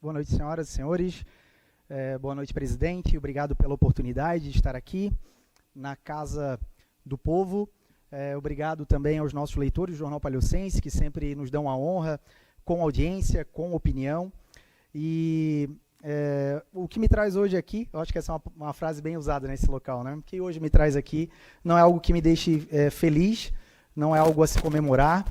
Boa noite, senhoras e senhores. Boa noite, presidente. Obrigado pela oportunidade de estar aqui na Casa do Povo. Obrigado também aos nossos leitores do Jornal Palhocense, que sempre nos dão a honra com audiência, com opinião. E o que me traz hoje aqui, eu acho que essa é uma frase bem usada nesse local, né? O que hoje me traz aqui não é algo que me deixe feliz, não é algo a se comemorar,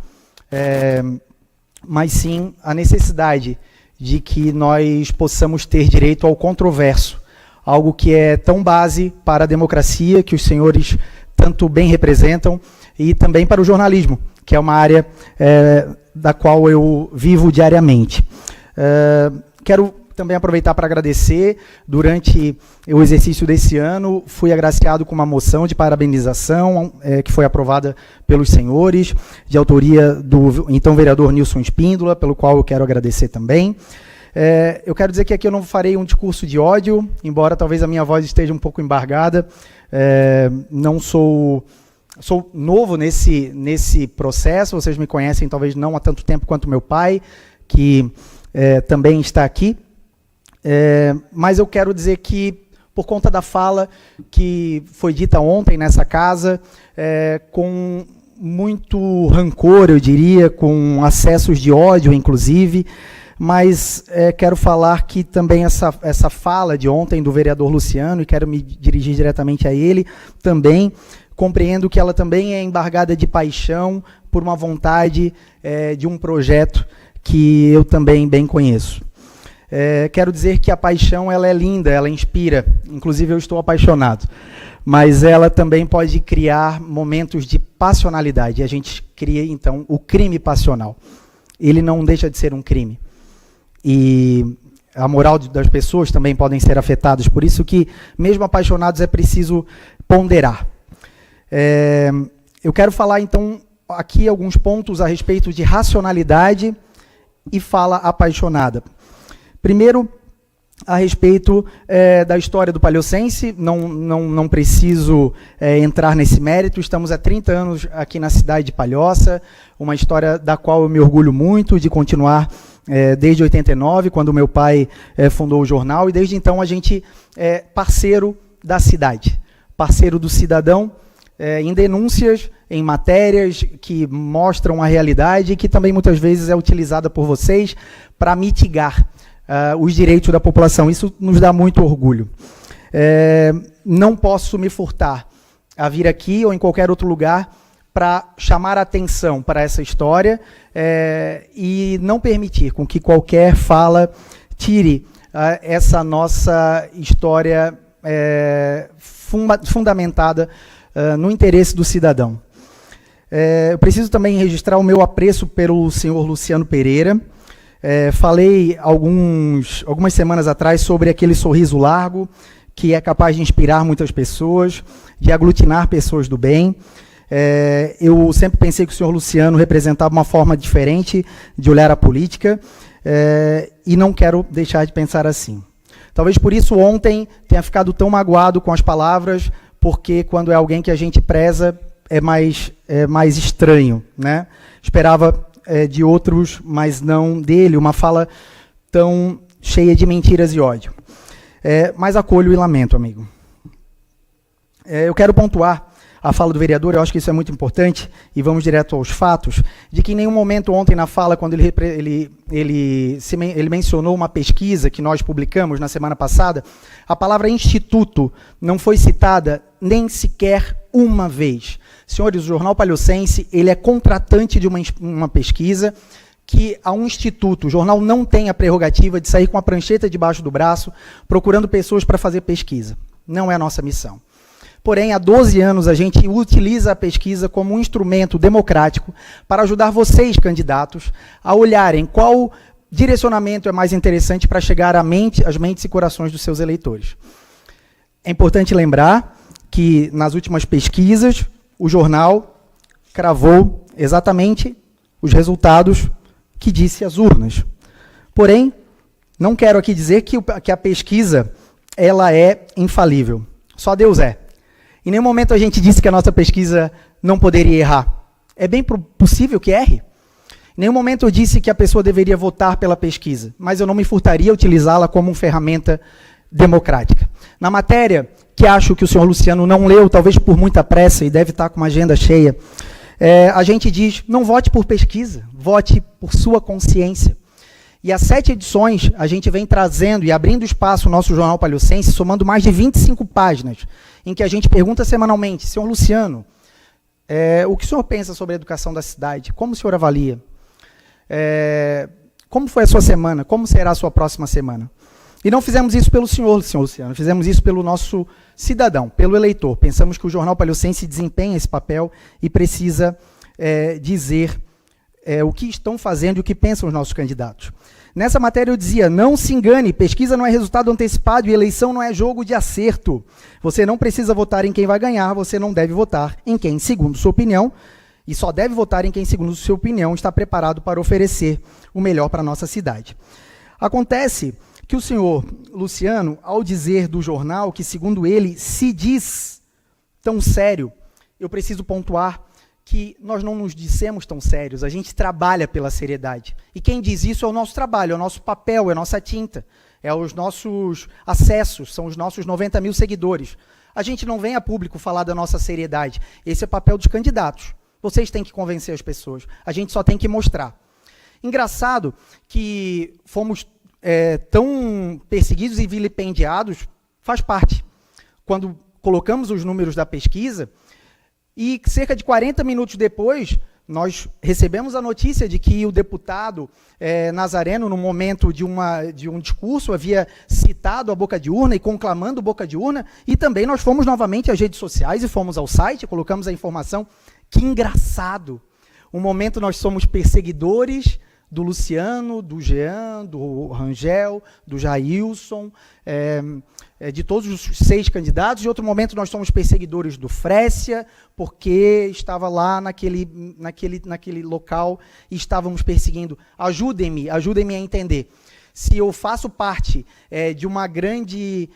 mas sim a necessidade de que nós possamos ter direito ao controverso, algo que é tão base para a democracia, que os senhores tanto bem representam, e também para o jornalismo, que é uma área da qual eu vivo diariamente. Quero também aproveitar para agradecer. Durante o exercício desse ano, fui agraciado com uma moção de parabenização, que foi aprovada pelos senhores, de autoria do então vereador Nilson Espíndola, pelo qual eu quero agradecer também. Eu quero dizer que aqui eu não farei um discurso de ódio, embora talvez a minha voz esteja um pouco embargada. Não sou novo nesse processo, vocês me conhecem talvez não há tanto tempo quanto meu pai, que também está aqui. Mas eu quero dizer que, por conta da fala que foi dita ontem nessa casa, com muito rancor, eu diria, com acessos de ódio, inclusive, mas quero falar que também essa fala de ontem do vereador Luciano, e quero me dirigir diretamente a ele, também compreendo que ela também é embargada de paixão por uma vontade de um projeto que eu também bem conheço. Quero dizer que a paixão ela é linda, ela inspira, inclusive eu estou apaixonado, mas ela também pode criar momentos de passionalidade, e a gente cria então o crime passional. Ele não deixa de ser um crime, e a moral das pessoas também podem ser afetadas, por isso que mesmo apaixonados é preciso ponderar. Eu quero falar então aqui alguns pontos a respeito de racionalidade e fala apaixonada. Primeiro, a respeito da história do Palhocense, não preciso entrar nesse mérito, estamos há 30 anos aqui na cidade de Palhoça, uma história da qual eu me orgulho muito de continuar desde 89, quando meu pai fundou o jornal, e desde então a gente é parceiro da cidade, parceiro do cidadão, em denúncias, em matérias que mostram a realidade e que também muitas vezes é utilizada por vocês para mitigar os direitos da população. Isso nos dá muito orgulho. Não posso me furtar a vir aqui ou em qualquer outro lugar para chamar a atenção para essa história e não permitir com que qualquer fala tire essa nossa história fundamentada no interesse do cidadão. Eu preciso também registrar o meu apreço pelo senhor Luciano Pereira. Falei algumas semanas atrás sobre aquele sorriso largo que é capaz de inspirar muitas pessoas, de aglutinar pessoas do bem. Eu sempre pensei que o senhor Luciano representava uma forma diferente de olhar a política e não quero deixar de pensar assim. Talvez por isso ontem tenha ficado tão magoado com as palavras, porque quando é alguém que a gente preza é mais estranho, né? Esperava de outros, mas não dele, uma fala tão cheia de mentiras e ódio. Mas acolho e lamento, amigo. Eu quero pontuar a fala do vereador, eu acho que isso é muito importante, e vamos direto aos fatos, de que em nenhum momento ontem na fala, quando ele mencionou uma pesquisa que nós publicamos na semana passada, a palavra instituto não foi citada nem sequer uma vez. Senhores, o Jornal Palhocense, ele é contratante de uma pesquisa que a um instituto, o jornal não tem a prerrogativa de sair com a prancheta debaixo do braço, procurando pessoas para fazer pesquisa. Não é a nossa missão. Porém, há 12 anos a gente utiliza a pesquisa como um instrumento democrático para ajudar vocês, candidatos, a olharem qual direcionamento é mais interessante para chegar às mentes e corações dos seus eleitores. É importante lembrar que, nas últimas pesquisas, o jornal cravou exatamente os resultados que disse as urnas. Porém, não quero aqui dizer que a pesquisa ela é infalível. Só Deus é. Em nenhum momento a gente disse que a nossa pesquisa não poderia errar. É bem possível que erre. Em nenhum momento eu disse que a pessoa deveria votar pela pesquisa, mas eu não me furtaria a utilizá-la como uma ferramenta democrática. Na matéria, que acho que o senhor Luciano não leu, talvez por muita pressa, e deve estar com uma agenda cheia, a gente diz, não vote por pesquisa, vote por sua consciência. E há 7 edições, a gente vem trazendo e abrindo espaço no nosso Jornal Palhocense, somando mais de 25 páginas, em que a gente pergunta semanalmente, senhor Luciano, o que o senhor pensa sobre a educação da cidade? Como o senhor avalia? Como foi a sua semana? Como será a sua próxima semana? E não fizemos isso pelo senhor Luciano, fizemos isso pelo nosso cidadão, pelo eleitor. Pensamos que o Jornal Palhocense desempenha esse papel e precisa dizer o que estão fazendo e o que pensam os nossos candidatos. Nessa matéria eu dizia, não se engane, pesquisa não é resultado antecipado e eleição não é jogo de acerto. Você não precisa votar em quem vai ganhar, você não deve votar em quem, segundo sua opinião, e só deve votar em quem, segundo sua opinião, está preparado para oferecer o melhor para a nossa cidade. Acontece que o senhor Luciano, ao dizer do jornal que, segundo ele, se diz tão sério, eu preciso pontuar que nós não nos dissemos tão sérios, a gente trabalha pela seriedade. E quem diz isso é o nosso trabalho, é o nosso papel, é a nossa tinta, é os nossos acessos, são os nossos 90 mil seguidores. A gente não vem a público falar da nossa seriedade, esse é o papel dos candidatos. Vocês têm que convencer as pessoas, a gente só tem que mostrar. Engraçado que fomos tão perseguidos e vilipendiados, faz parte. Quando colocamos os números da pesquisa, e cerca de 40 minutos depois, nós recebemos a notícia de que o deputado Nazareno, no momento de um discurso, havia citado a boca de urna e conclamando boca de urna, e também nós fomos novamente às redes sociais e fomos ao site, colocamos a informação. Que engraçado! Um momento nós somos perseguidores do Luciano, do Jean, do Rangel, do Jailson, de todos os 6 candidatos. Em outro momento, nós somos perseguidores do Frécia, porque estava lá naquele local e estávamos perseguindo. Ajudem-me a entender. Se eu faço parte de uma grande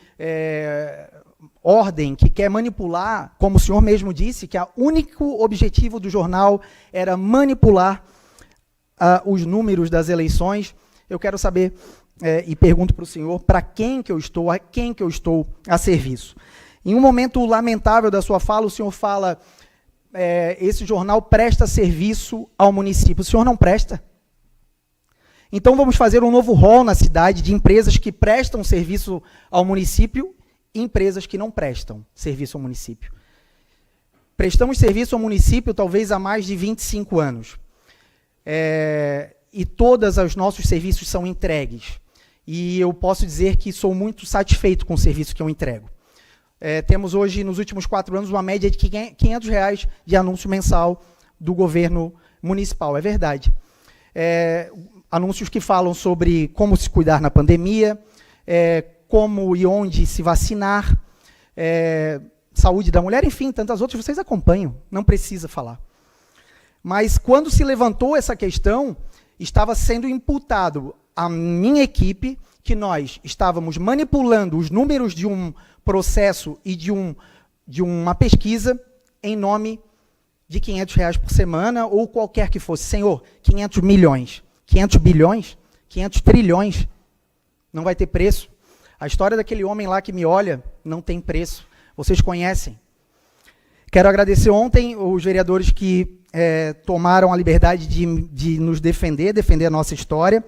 ordem que quer manipular, como o senhor mesmo disse, que o único objetivo do jornal era manipular os números das eleições, eu quero saber, e pergunto para o senhor, para quem que eu estou, a quem que eu estou a serviço. Em um momento lamentável da sua fala, o senhor fala, esse jornal presta serviço ao município. O senhor não presta? Então vamos fazer um novo rol na cidade de empresas que prestam serviço ao município e empresas que não prestam serviço ao município. Prestamos serviço ao município talvez há mais de 25 anos. E todos os nossos serviços são entregues. E eu posso dizer que sou muito satisfeito com o serviço que eu entrego. Temos hoje, nos últimos 4 anos, uma média de R$500 de anúncio mensal do governo municipal. É verdade. Anúncios que falam sobre como se cuidar na pandemia, como e onde se vacinar, saúde da mulher, enfim, tantas outras, vocês acompanham, não precisa falar. Mas quando se levantou essa questão, estava sendo imputado à minha equipe que nós estávamos manipulando os números de um processo e de uma pesquisa em nome de R$500 por semana ou qualquer que fosse. Senhor, 500 milhões, 500 bilhões, 500 trilhões, não vai ter preço. A história daquele homem lá que me olha não tem preço. Vocês conhecem. Quero agradecer ontem os vereadores que tomaram a liberdade de nos defender a nossa história.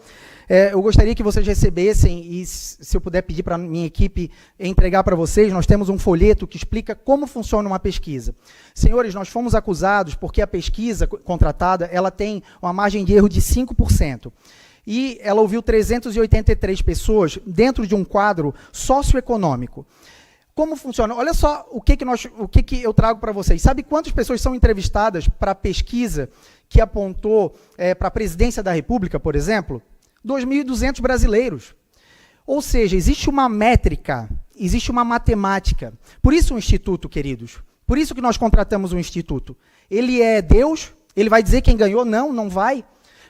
Eu gostaria que vocês recebessem, e se eu puder pedir para a minha equipe entregar para vocês, nós temos um folheto que explica como funciona uma pesquisa. Senhores, nós fomos acusados porque a pesquisa contratada, ela tem uma margem de erro de 5%. E ela ouviu 383 pessoas dentro de um quadro socioeconômico. Como funciona? Olha só o que eu trago para vocês. Sabe quantas pessoas são entrevistadas para a pesquisa que apontou para a presidência da República, por exemplo? 2.200 brasileiros. Ou seja, existe uma métrica, existe uma matemática. Por isso o Instituto, queridos. Por isso que nós contratamos um Instituto. Ele é Deus? Ele vai dizer quem ganhou? Não, não vai.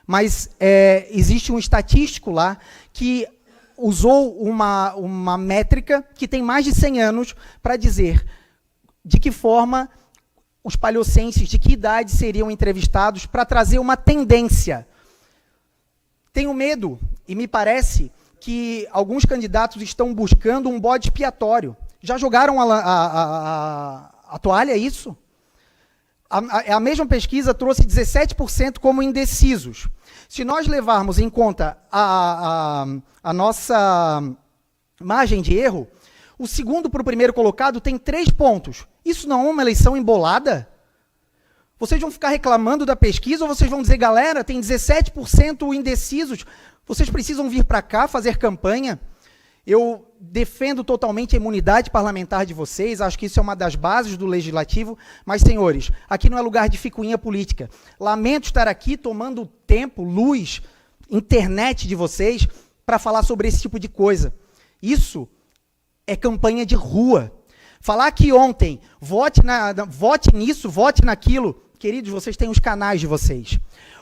Mas existe um estatístico lá que usou uma métrica que tem mais de 100 anos para dizer de que forma os palhocenses, de que idade seriam entrevistados para trazer uma tendência. Tenho medo, e me parece que alguns candidatos estão buscando um bode expiatório. Já jogaram a toalha, é isso? A mesma pesquisa trouxe 17% como indecisos. Se nós levarmos em conta a nossa margem de erro, o segundo para o primeiro colocado tem 3 pontos. Isso não é uma eleição embolada? Vocês vão ficar reclamando da pesquisa ou vocês vão dizer, galera, tem 17% indecisos, vocês precisam vir para cá fazer campanha? Eu defendo totalmente a imunidade parlamentar de vocês, acho que isso é uma das bases do Legislativo, mas, senhores, aqui não é lugar de ficuinha política. Lamento estar aqui tomando tempo, luz, internet de vocês para falar sobre esse tipo de coisa. Isso é campanha de rua. Falar que ontem, vote nisso, vote naquilo, queridos, vocês têm os canais de vocês.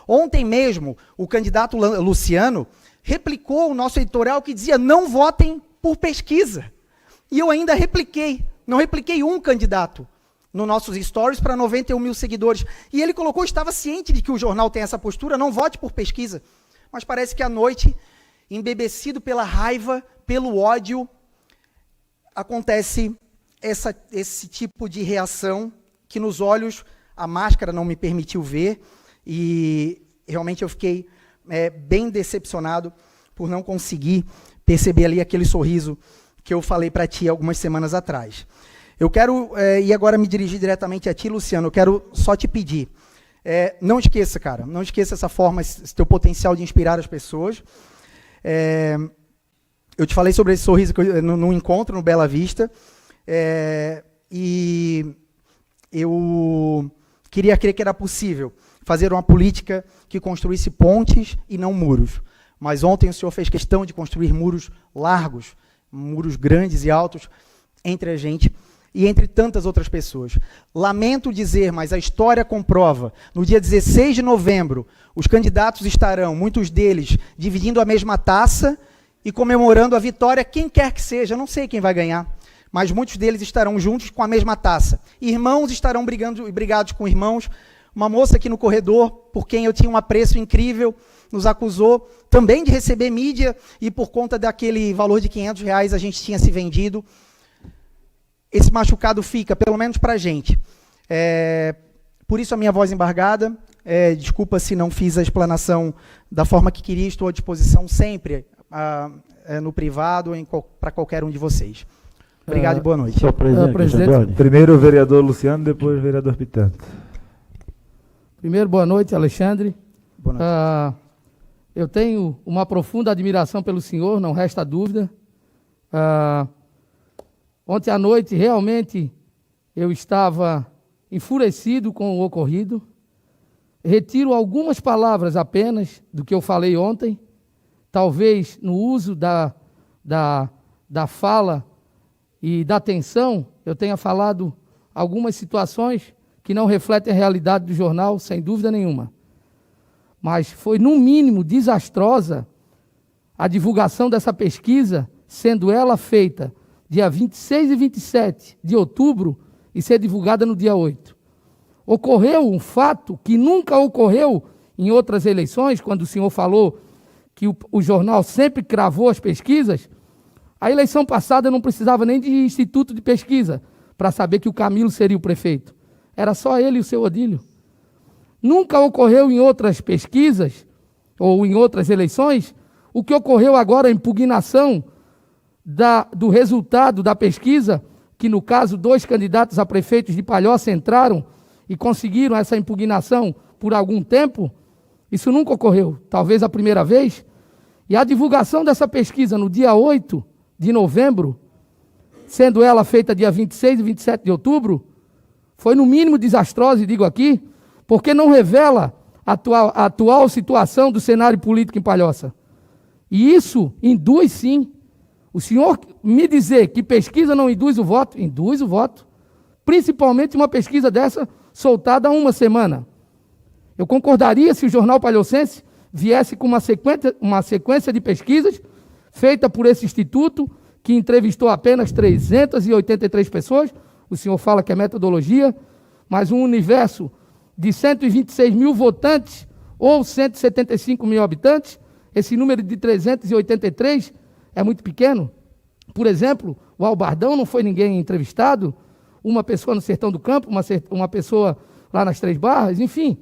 Ontem mesmo, o candidato Luciano replicou o nosso editorial que dizia não votem por pesquisa. E eu ainda repliquei, não repliquei um candidato nos nossos stories para 91 mil seguidores. E ele colocou, estava ciente de que o jornal tem essa postura, não vote por pesquisa. Mas parece que à noite, embebecido pela raiva, pelo ódio, acontece esse tipo de reação que nos olhos a máscara não me permitiu ver e realmente eu fiquei bem decepcionado por não conseguir perceber ali aquele sorriso que eu falei para ti algumas semanas atrás. Eu quero, e agora me dirigir diretamente a ti, Luciano, eu quero só te pedir, não esqueça, cara, não esqueça essa forma, esse teu potencial de inspirar as pessoas. Eu te falei sobre esse sorriso no encontro, no Bela Vista, e eu queria crer que era possível fazer uma política que construísse pontes e não muros. Mas ontem o senhor fez questão de construir muros largos, muros grandes e altos entre a gente e entre tantas outras pessoas. Lamento dizer, mas a história comprova. No dia 16 de novembro, os candidatos estarão, muitos deles, dividindo a mesma taça e comemorando a vitória, quem quer que seja, não sei quem vai ganhar, mas muitos deles estarão juntos com a mesma taça. Irmãos estarão brigados com irmãos. Uma moça aqui no corredor, por quem eu tinha um apreço incrível, nos acusou também de receber mídia e por conta daquele valor de R$500 a gente tinha se vendido. Esse machucado fica, pelo menos para a gente. Por isso a minha voz embargada. Desculpa se não fiz a explanação da forma que queria, estou à disposição sempre no privado para qualquer um de vocês. Obrigado e boa noite. Senhor presidente. Primeiro o vereador Luciano, depois o vereador Pitante. Primeiro, boa noite, Alexandre. Boa noite. Eu tenho uma profunda admiração pelo senhor, não resta dúvida. Ontem à noite, realmente, eu estava enfurecido com o ocorrido. Retiro algumas palavras apenas do que eu falei ontem. Talvez no uso da fala e da atenção, eu tenha falado algumas situações que não refletem a realidade do jornal, sem dúvida nenhuma. Mas foi, no mínimo, desastrosa a divulgação dessa pesquisa, sendo ela feita dia 26 e 27 de outubro e ser divulgada no dia 8. Ocorreu um fato que nunca ocorreu em outras eleições, quando o senhor falou que o jornal sempre cravou as pesquisas. A eleição passada não precisava nem de instituto de pesquisa para saber que o Camilo seria o prefeito. Era só ele e o seu Odílio. Nunca ocorreu em outras pesquisas, ou em outras eleições, o que ocorreu agora, a impugnação do resultado da pesquisa, que no caso 2 candidatos a prefeitos de Palhoça entraram e conseguiram essa impugnação por algum tempo. Isso nunca ocorreu, talvez a primeira vez. E a divulgação dessa pesquisa no dia 8 de novembro, sendo ela feita dia 26 e 27 de outubro, foi no mínimo desastrosa, e digo aqui, porque não revela a atual situação do cenário político em Palhoça. E isso induz, sim. O senhor me dizer que pesquisa não induz o voto, induz o voto. Principalmente uma pesquisa dessa soltada há uma semana. Eu concordaria se o jornal palhocense viesse com uma sequência de pesquisas feita por esse instituto, que entrevistou apenas 383 pessoas. O senhor fala que é metodologia, mas um universo de 126 mil votantes ou 175 mil habitantes, esse número de 383 é muito pequeno. Por exemplo, o Albardão não foi ninguém entrevistado, uma pessoa no Sertão do Campo, uma pessoa lá nas Três Barras, enfim.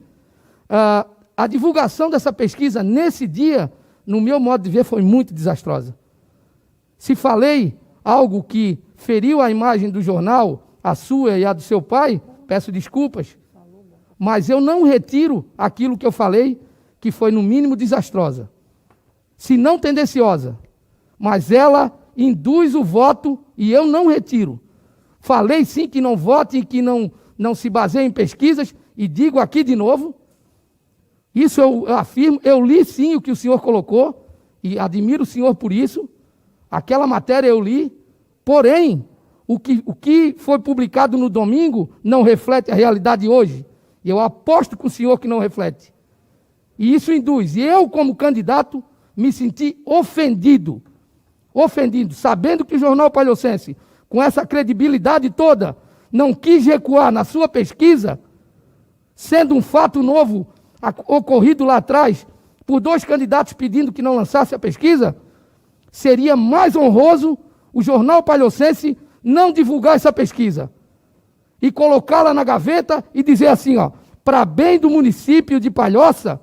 A divulgação dessa pesquisa nesse dia, no meu modo de ver, foi muito desastrosa. Se falei algo que feriu a imagem do jornal, a sua e a do seu pai, peço desculpas, mas eu não retiro aquilo que eu falei, que foi no mínimo desastrosa, se não tendenciosa, mas ela induz o voto e eu não retiro. Falei sim que não vote e que não se baseie em pesquisas, e digo aqui de novo, isso eu afirmo, eu li sim o que o senhor colocou, e admiro o senhor por isso, aquela matéria eu li, porém, o que foi publicado no domingo não reflete a realidade hoje, e eu aposto com o senhor que não reflete. E isso induz, e eu como candidato me senti ofendido, sabendo que o Jornal Palhocense, com essa credibilidade toda, não quis recuar na sua pesquisa, sendo um fato novo ocorrido lá atrás, por 2 candidatos pedindo que não lançasse a pesquisa, seria mais honroso o Jornal Palhocense não divulgar essa pesquisa e colocá-la na gaveta e dizer assim, para bem do município de Palhoça,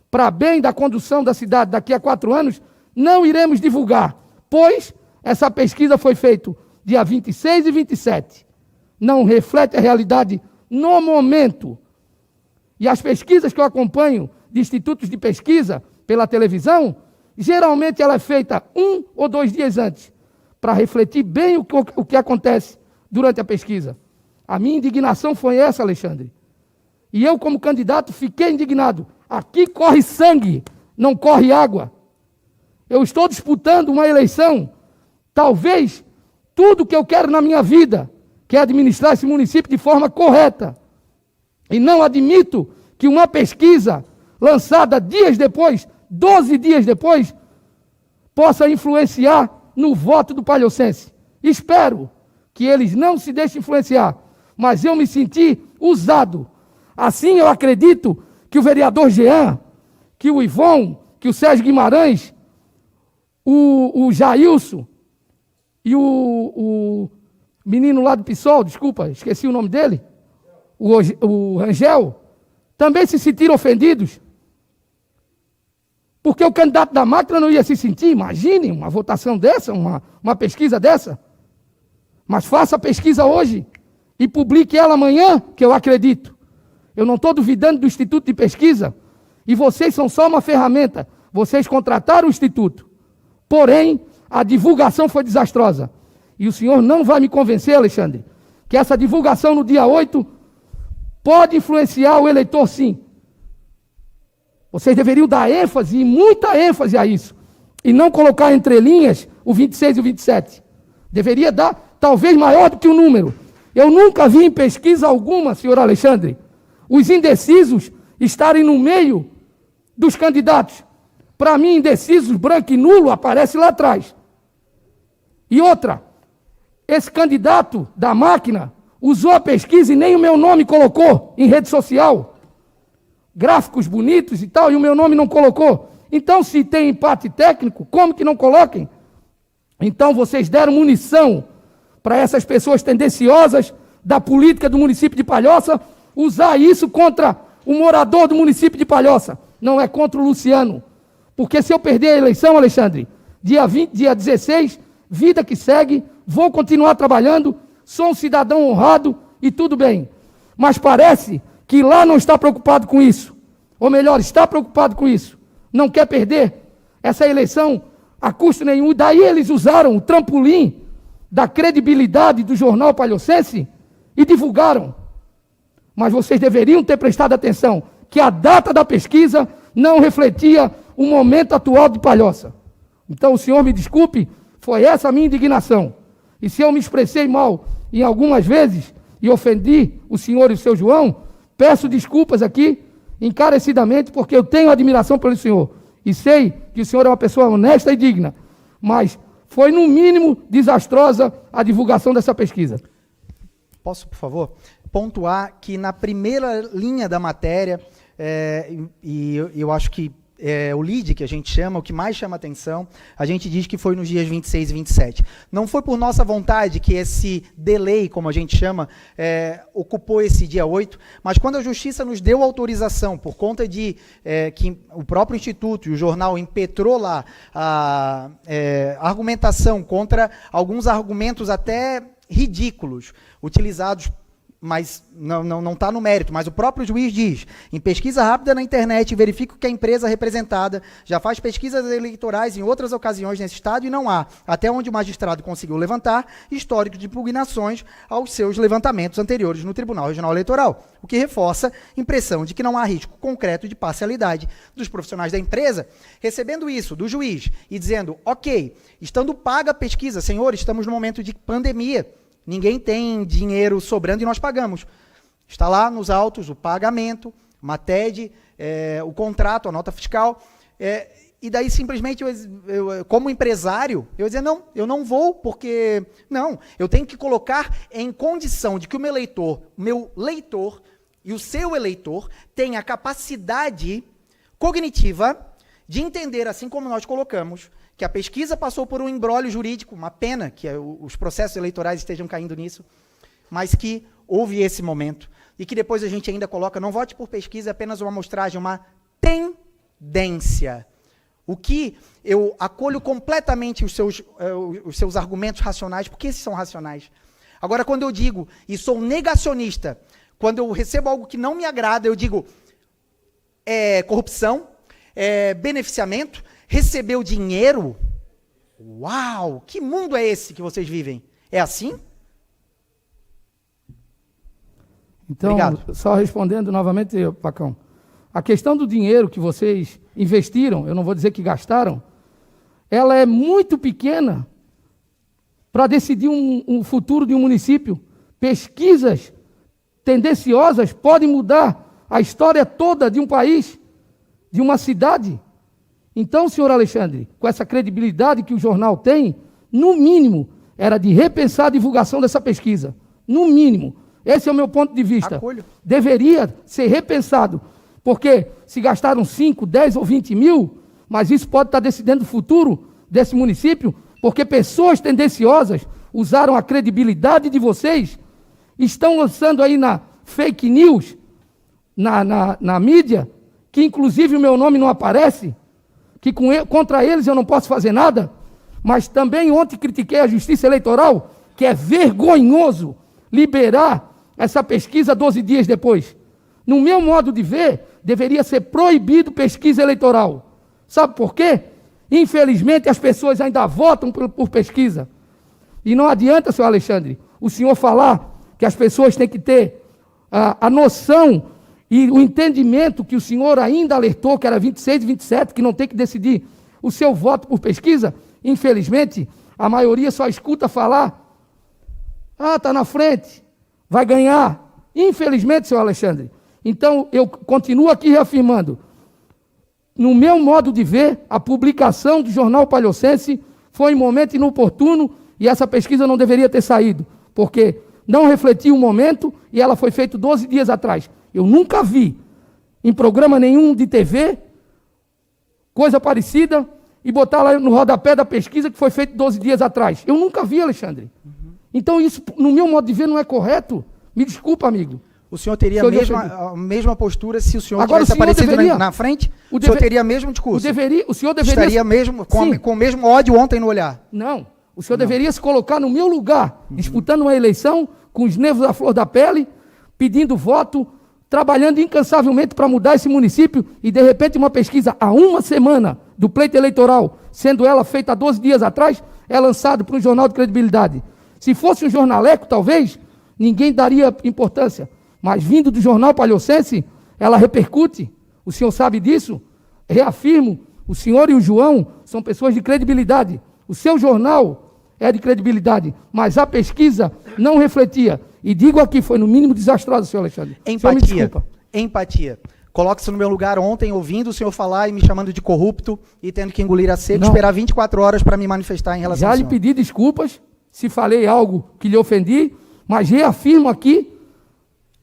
para bem da condução da cidade daqui a 4 anos, não iremos divulgar, pois essa pesquisa foi feita dia 26 e 27. Não reflete a realidade no momento. E as pesquisas que eu acompanho de institutos de pesquisa pela televisão, geralmente ela é feita 1 ou 2 dias antes, para refletir bem o que acontece durante a pesquisa. A minha indignação foi essa, Alexandre. E eu, como candidato, fiquei indignado. Aqui corre sangue, não corre água. Eu estou disputando uma eleição, talvez tudo que eu quero na minha vida, que é administrar esse município de forma correta. E não admito que uma pesquisa lançada dias depois, 12 dias depois, possa influenciar no voto do palhocense. Espero que eles não se deixem influenciar, mas eu me senti usado. Assim eu acredito que o vereador Jean, que o Ivon, que o Sérgio Guimarães, o Jailson e o menino lá do PSOL, desculpa, esqueci o nome dele, o Rangel, também se sentiram ofendidos. Porque o candidato da máquina não ia se sentir, imagine, uma votação dessa, uma pesquisa dessa. Mas faça a pesquisa hoje e publique ela amanhã, que eu acredito. Eu não estou duvidando do Instituto de Pesquisa, e vocês são só uma ferramenta. Vocês contrataram o Instituto. Porém, a divulgação foi desastrosa. E o senhor não vai me convencer, Alexandre, que essa divulgação no dia 8 pode influenciar o eleitor, sim. Vocês deveriam dar ênfase, e muita ênfase a isso, e não colocar entre linhas o 26 e o 27. Deveria dar, talvez, maior do que o número. Eu nunca vi em pesquisa alguma, senhor Alexandre, os indecisos estarem no meio dos candidatos. Para mim, indecisos, branco e nulo, aparece lá atrás. E outra, esse candidato da máquina usou a pesquisa e nem o meu nome colocou em rede social. Gráficos bonitos e tal, e o meu nome não colocou. Então, se tem empate técnico, como que não coloquem? Então, vocês deram munição para essas pessoas tendenciosas da política do município de Palhoça usar isso contra o morador do município de Palhoça. Não é contra o Luciano. Porque se eu perder a eleição, Alexandre, dia 16, vida que segue, vou continuar trabalhando, sou um cidadão honrado e tudo bem. Mas parece que lá não está preocupado com isso. Ou melhor, está preocupado com isso. Não quer perder essa eleição a custo nenhum. E daí eles usaram o trampolim da credibilidade do Jornal Palhocense e divulgaram. Mas vocês deveriam ter prestado atenção que a data da pesquisa não refletia o momento atual de Palhoça. Então o senhor me desculpe, foi essa a minha indignação. E se eu me expressei mal em algumas vezes e ofendi o senhor e o seu João, peço desculpas aqui encarecidamente, porque eu tenho admiração pelo senhor. E sei que o senhor é uma pessoa honesta e digna. Mas foi, no mínimo, desastrosa a divulgação dessa pesquisa. Posso, por favor, pontuar que na primeira linha da matéria, e eu acho que o lead, que a gente chama, o que mais chama atenção, a gente diz que foi nos dias 26 e 27. Não foi por nossa vontade que esse delay, como a gente chama, ocupou esse dia 8, mas quando a Justiça nos deu autorização, por conta de que o próprio Instituto e o jornal impetrou lá a argumentação contra alguns argumentos até ridículos, utilizados, mas não está no mérito, mas o próprio juiz diz, em pesquisa rápida na internet, verifico que a empresa representada já faz pesquisas eleitorais em outras ocasiões nesse estado e não há, até onde o magistrado conseguiu levantar, histórico de impugnações aos seus levantamentos anteriores no Tribunal Regional Eleitoral, o que reforça a impressão de que não há risco concreto de parcialidade dos profissionais da empresa. Recebendo isso do juiz e dizendo, ok, estando paga a pesquisa, senhor, estamos no momento de pandemia, ninguém tem dinheiro sobrando e nós pagamos. Está lá nos autos o pagamento, uma TED, o contrato, a nota fiscal. E daí, simplesmente, eu, como empresário, eu ia dizer, não, eu não vou, porque... Não, eu tenho que colocar em condição de que o meu leitor e o seu eleitor tenham a capacidade cognitiva de entender, assim como nós colocamos, que a pesquisa passou por um imbróglio jurídico, uma pena que os processos eleitorais estejam caindo nisso, mas que houve esse momento, e que depois a gente ainda coloca, não vote por pesquisa, é apenas uma amostragem, uma tendência. O que eu acolho completamente os seus argumentos racionais, porque esses são racionais. Agora, quando eu digo, e sou negacionista, quando eu recebo algo que não me agrada, eu digo, corrupção, beneficiamento, recebeu dinheiro? Uau! Que mundo é esse que vocês vivem? É assim? Então, Obrigado. Só respondendo novamente, Pacão, a questão do dinheiro que vocês investiram, eu não vou dizer que gastaram, ela é muito pequena para decidir um futuro de um município. Pesquisas tendenciosas podem mudar a história toda de um país, de uma cidade. Então, senhor Alexandre, com essa credibilidade que o jornal tem, no mínimo, era de repensar a divulgação dessa pesquisa. No mínimo. Esse é o meu ponto de vista. Acolho. Deveria ser repensado. Porque se gastaram 5, 10 ou 20 mil, mas isso pode estar decidindo o futuro desse município, porque pessoas tendenciosas usaram a credibilidade de vocês, estão lançando aí na fake news, na mídia, que inclusive o meu nome não aparece, que contra eles eu não posso fazer nada, mas também ontem critiquei a Justiça Eleitoral, que é vergonhoso liberar essa pesquisa 12 dias depois. No meu modo de ver, deveria ser proibido pesquisa eleitoral. Sabe por quê? Infelizmente, as pessoas ainda votam por pesquisa. E não adianta, senhor Alexandre, o senhor falar que as pessoas têm que ter a noção e o entendimento que o senhor ainda alertou, que era 26 e 27, que não tem que decidir o seu voto por pesquisa. Infelizmente, a maioria só escuta falar, está na frente, vai ganhar. Infelizmente, senhor Alexandre. Então, eu continuo aqui reafirmando, no meu modo de ver, a publicação do Jornal Palhocense foi em momento inoportuno e essa pesquisa não deveria ter saído, porque não refletia o momento e ela foi feita 12 dias atrás. Eu nunca vi em programa nenhum de TV coisa parecida e botar lá no rodapé da pesquisa que foi feita 12 dias atrás. Eu nunca vi, Alexandre. Então isso, no meu modo de ver, não é correto. Me desculpa, amigo. O senhor teria a mesma postura se o senhor tivesse aparecido na frente? O senhor teria o mesmo discurso? O senhor deveria... Estaria mesmo, com o mesmo ódio ontem no olhar? Não. O senhor deveria se colocar no meu lugar, disputando uma eleição com os nervos à flor da pele, pedindo voto, trabalhando incansavelmente para mudar esse município e, de repente, uma pesquisa há uma semana do pleito eleitoral, sendo ela feita há 12 dias atrás, é lançado para um jornal de credibilidade. Se fosse um jornaleco, talvez, ninguém daria importância. Mas vindo do Jornal Palhocense, ela repercute. O senhor sabe disso? Reafirmo, o senhor e o João são pessoas de credibilidade. O seu jornal é de credibilidade, mas a pesquisa não refletia. E digo aqui, foi no mínimo desastrosa, senhor Alexandre. Empatia. Empatia. Coloque-se no meu lugar ontem, ouvindo o senhor falar e me chamando de corrupto e tendo que engolir a seco, esperar 24 horas para me manifestar em relação ao senhor. Já lhe pedi desculpas se falei algo que lhe ofendi, mas reafirmo aqui,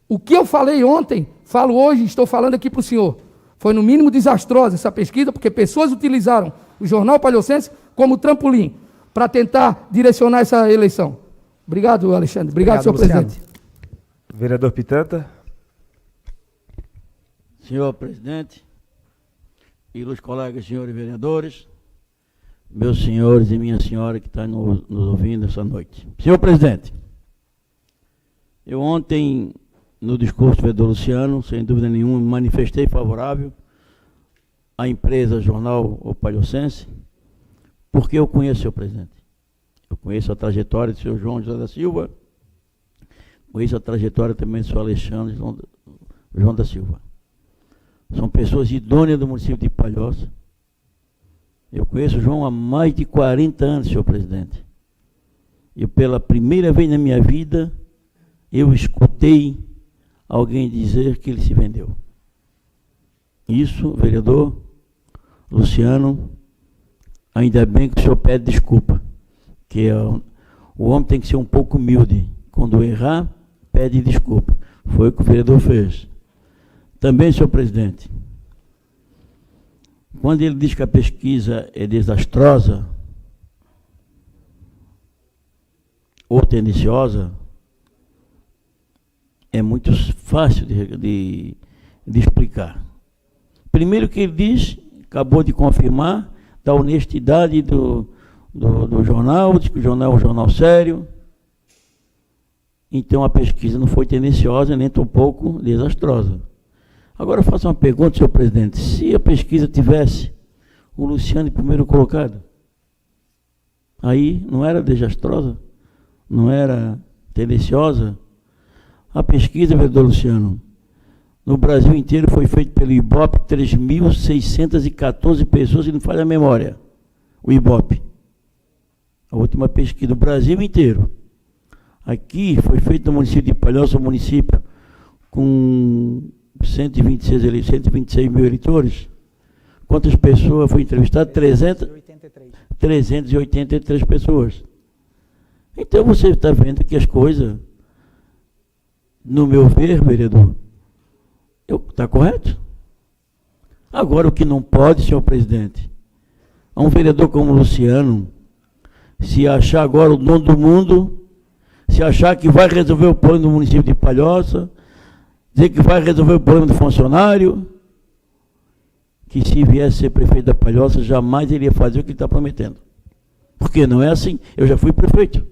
o que eu falei ontem, falo hoje, estou falando aqui para o senhor. Foi no mínimo desastrosa essa pesquisa, porque pessoas utilizaram o Jornal Palhocense como trampolim para tentar direcionar essa eleição. Obrigado, Alexandre. Obrigado, senhor presidente. Vereador Pitanta. Senhor presidente, ilustres colegas, senhores vereadores, meus senhores e minha senhora que estão nos ouvindo essa noite. Senhor presidente, eu ontem, no discurso do vereador Luciano, sem dúvida nenhuma, me manifestei favorável à empresa Jornal O Palhocense, porque eu conheço o senhor presidente. Eu conheço a trajetória do senhor João José da Silva, conheço a trajetória também do senhor Alexandre João da Silva. São pessoas idôneas do município de Palhoça. Eu conheço o João há mais de 40 anos, senhor presidente. E pela primeira vez na minha vida, eu escutei alguém dizer que ele se vendeu. Isso, vereador Luciano, ainda bem que o senhor pede desculpa. Que o homem tem que ser um pouco humilde. Quando errar, pede desculpa. Foi o que o vereador fez. Também, senhor presidente, quando ele diz que a pesquisa é desastrosa ou tendenciosa, é muito fácil de explicar. Primeiro que ele diz, acabou de confirmar, da honestidade do jornal, diz que o jornal é um jornal sério. Então a pesquisa não foi tendenciosa, nem tampouco desastrosa. Agora eu faço uma pergunta, senhor presidente. Se a pesquisa tivesse o Luciano em primeiro colocado, aí não era desastrosa? Não era tendenciosa? A pesquisa, vereador Luciano, no Brasil inteiro foi feita pelo IBOP, 3.614 pessoas, se não falha a memória. O IBOP. A última pesquisa do Brasil inteiro. Aqui foi feita no município de Palhoça, um município com 126 mil eleitores. Quantas pessoas foi entrevistado? 383 pessoas. Então você está vendo que as coisas, no meu ver, vereador, está correto? Agora, o que não pode, senhor presidente, um vereador como o Luciano, se achar agora o dono do mundo, se achar que vai resolver o problema do município de Palhoça, dizer que vai resolver o problema do funcionário, que se viesse ser prefeito da Palhoça, jamais ele ia fazer o que ele está prometendo. Porque não é assim. Eu já fui prefeito.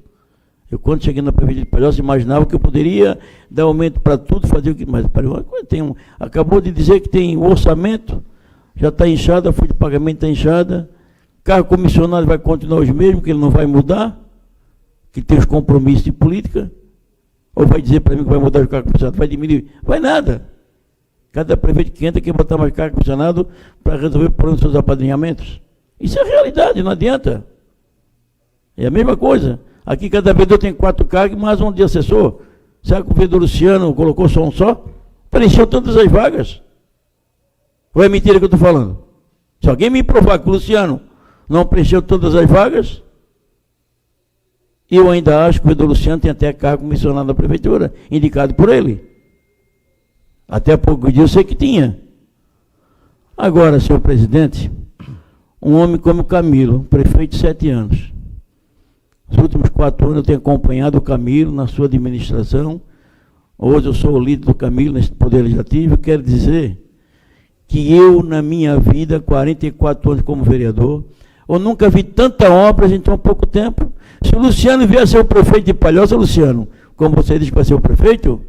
Eu, quando cheguei na prefeitura de Palhoça, imaginava que eu poderia dar aumento para tudo, fazer o que... Mas acabou de dizer que tem o orçamento, já está inchado, a folha de pagamento está inchada, cargo comissionado vai continuar os mesmos, que ele não vai mudar, que tem os compromissos de política. Ou vai dizer para mim que vai mudar o cargo comissionado? Vai diminuir? Vai nada. Cada prefeito que entra quer botar mais cargo comissionado para resolver o problema dos seus apadrinhamentos. Isso é realidade, não adianta. É a mesma coisa. Aqui cada vereador tem 4 cargos, mais um de assessor. Será que o vereador Luciano colocou só um só? Preencheu todas as vagas. Ou é mentira que eu estou falando? Se alguém me provar que o Luciano não preencheu todas as vagas, eu ainda acho que o vereador Luciano tem até cargo comissionado na prefeitura, indicado por ele. Até há pouco dia eu sei que tinha. Agora, senhor presidente, um homem como o Camilo, prefeito de 7 anos. Nos últimos 4 anos eu tenho acompanhado o Camilo na sua administração. Hoje eu sou o líder do Camilo nesse Poder Legislativo. Quero dizer que eu, na minha vida, 44 anos como vereador, eu nunca vi tanta obras em tão pouco tempo. Se o Luciano vier a ser o prefeito de Palhoça, Luciano, como você disse que vai ser o prefeito,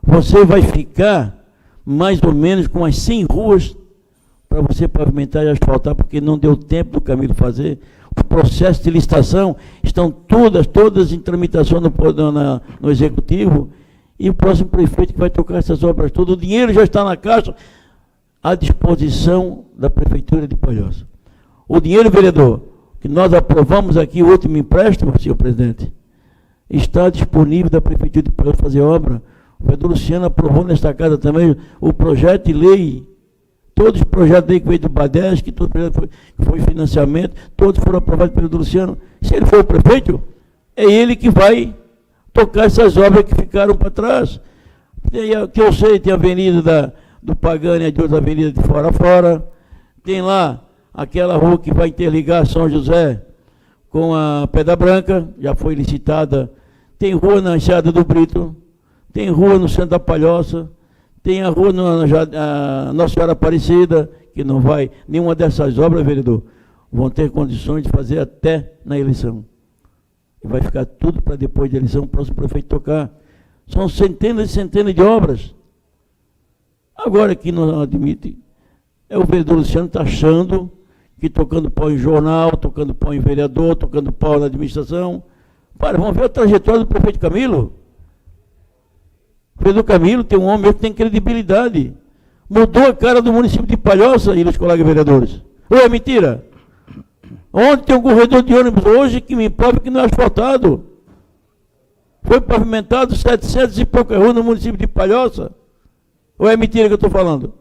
você vai ficar mais ou menos com umas 100 ruas para você pavimentar e asfaltar, porque não deu tempo do Camilo fazer. Os processos de licitação estão todas em tramitação no Executivo, e o próximo prefeito que vai tocar essas obras todas, o dinheiro já está na caixa, à disposição da Prefeitura de Palhoça. O dinheiro, vereador, que nós aprovamos aqui, o último empréstimo, senhor presidente, está disponível da Prefeitura de Palhoça fazer obra. O vereador Luciano aprovou nesta casa também o projeto de lei, todos os projetos de lei que veio do BADES, que todo projeto foi financiamento, todos foram aprovados pelo vereador Luciano. Se ele for o prefeito, é ele que vai tocar essas obras que ficaram para trás. Que eu sei, tem a avenida do Pagani, de outras avenidas de fora a fora. Tem lá aquela rua que vai interligar São José com a Pedra Branca, já foi licitada. Tem rua na Enseada do Brito, tem rua no centro da Palhoça, tem a rua na Nossa Senhora Aparecida, que não vai, nenhuma dessas obras, vereador, vão ter condições de fazer até na eleição. E vai ficar tudo para depois da eleição, o próximo prefeito tocar. São centenas e centenas de obras. Agora que não admite, o vereador Luciano está achando que tocando pau em jornal, tocando pau em vereador, tocando pau na administração. Para, vamos ver a trajetória do prefeito Camilo. O vereador Camilo tem um homem que tem credibilidade. Mudou a cara do município de Palhoça, e os colegas vereadores. Ou é mentira? Onde tem um corredor de ônibus hoje que me prova que não é asfaltado. Foi pavimentado 700 e poucas ruas no município de Palhoça. Ou é mentira que eu estou falando?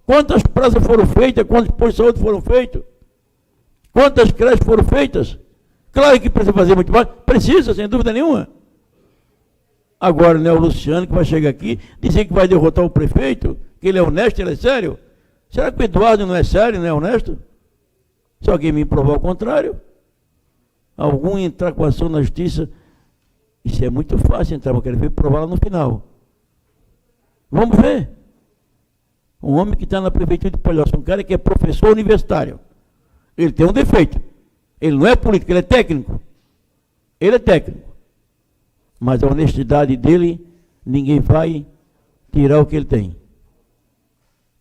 Quantas praças foram feitas? Quantos postos de saúde foram feitos? Quantas creches foram feitas? Claro que precisa fazer muito mais. Precisa, sem dúvida nenhuma. Agora, não é o Luciano que vai chegar aqui dizer que vai derrotar o prefeito, que ele é honesto, ele é sério. Será que o Eduardo não é sério, não é honesto? Se alguém me provar o contrário, algum entrar com ação na justiça, isso é muito fácil entrar, eu quero ver provar lá no final. Vamos ver. Um homem que está na prefeitura de Palhoça, um cara que é professor universitário, ele tem um defeito. Ele não é político, ele é técnico. Ele é técnico. Mas a honestidade dele, ninguém vai tirar o que ele tem.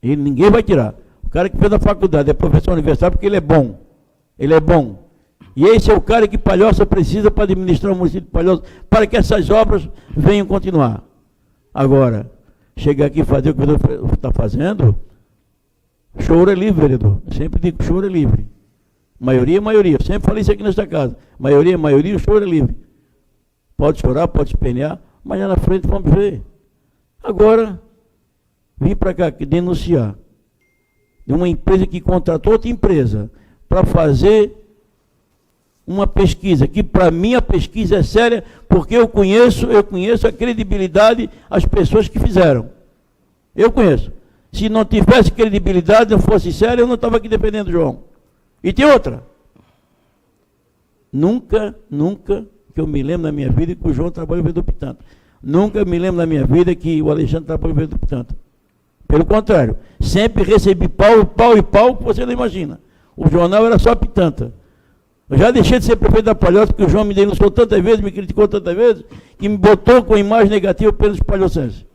Ninguém vai tirar. O cara que fez a faculdade é professor universitário porque ele é bom. Ele é bom. E esse é o cara que Palhoça precisa para administrar o município de Palhoça, para que essas obras venham continuar. Agora, chegar aqui e fazer o que o vereador está fazendo, choro é livre, vereador. Eu sempre digo que choro é livre. Maioria é maioria. Eu sempre falei isso aqui nesta casa. Maioria é maioria, o choro é livre. Pode chorar, pode espernear, mas lá na frente vamos ver. Agora, vim para cá denunciar de uma empresa que contratou outra empresa para fazer uma pesquisa, que para mim a pesquisa é séria, porque eu conheço a credibilidade as pessoas que fizeram. Eu conheço. Se não tivesse credibilidade, não fosse sério, eu não estava aqui defendendo o João. E tem outra. Nunca que eu me lembro na minha vida que o João trabalhou no vereador Pitanta. Nunca me lembro na minha vida que o Alexandre trabalhou no vereador Pitanta. Pelo contrário, sempre recebi pau, que você não imagina. O jornal era só Pitanta. Eu já deixei de ser prefeito da Palhoça, porque o João me denunciou tantas vezes, me criticou tantas vezes, que me botou com imagem negativa pelos palhocenses.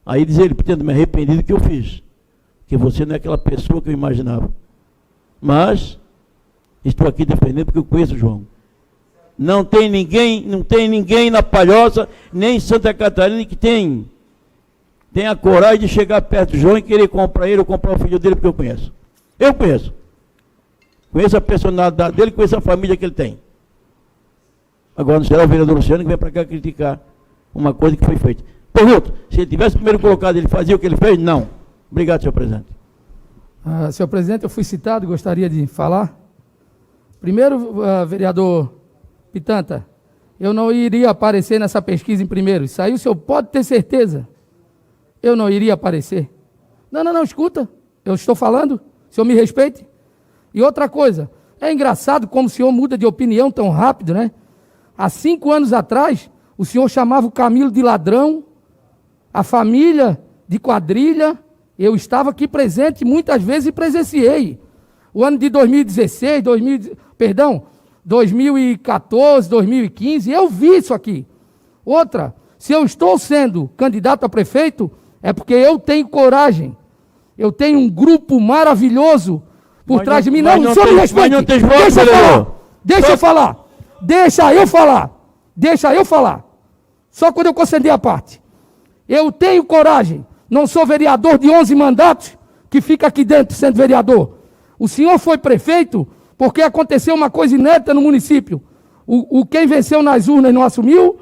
Aí diz ele, Pitanta, me arrependi do que eu fiz. Que você não é aquela pessoa que eu imaginava. Mas, estou aqui defendendo porque eu conheço o João. Não tem ninguém na Palhoça, nem em Santa Catarina, que tem a coragem de chegar perto do João e querer comprar ele ou comprar o filho dele, porque eu conheço. Eu conheço. Conheço a personalidade dele, conheço a família que ele tem. Agora não será o vereador Luciano que vem para cá criticar uma coisa que foi feita. Pergunto, se ele tivesse primeiro colocado, ele fazia o que ele fez? Não. Obrigado, senhor presidente. Senhor presidente, eu fui citado, gostaria de falar. Primeiro, vereador Pitanta, eu não iria aparecer nessa pesquisa em primeiro. Isso aí o senhor pode ter certeza. Eu não iria aparecer. Não, escuta. Eu estou falando. O senhor me respeite. E outra coisa, é engraçado como o senhor muda de opinião tão rápido, né? Há 5 anos atrás, o senhor chamava o Camilo de ladrão, a família de quadrilha. Eu estava aqui presente muitas vezes e presenciei. O ano de 2016, 2014, 2015, eu vi isso aqui. Outra, se eu estou sendo candidato a prefeito, é porque eu tenho coragem. Eu tenho um grupo maravilhoso por trás de mim. Não, só me respeite. Deixa eu falar. Só quando eu conceder a parte. Eu tenho coragem. Não sou vereador de 11 mandatos que fica aqui dentro sendo vereador. O senhor foi prefeito porque aconteceu uma coisa inédita no município. Quem venceu nas urnas não assumiu,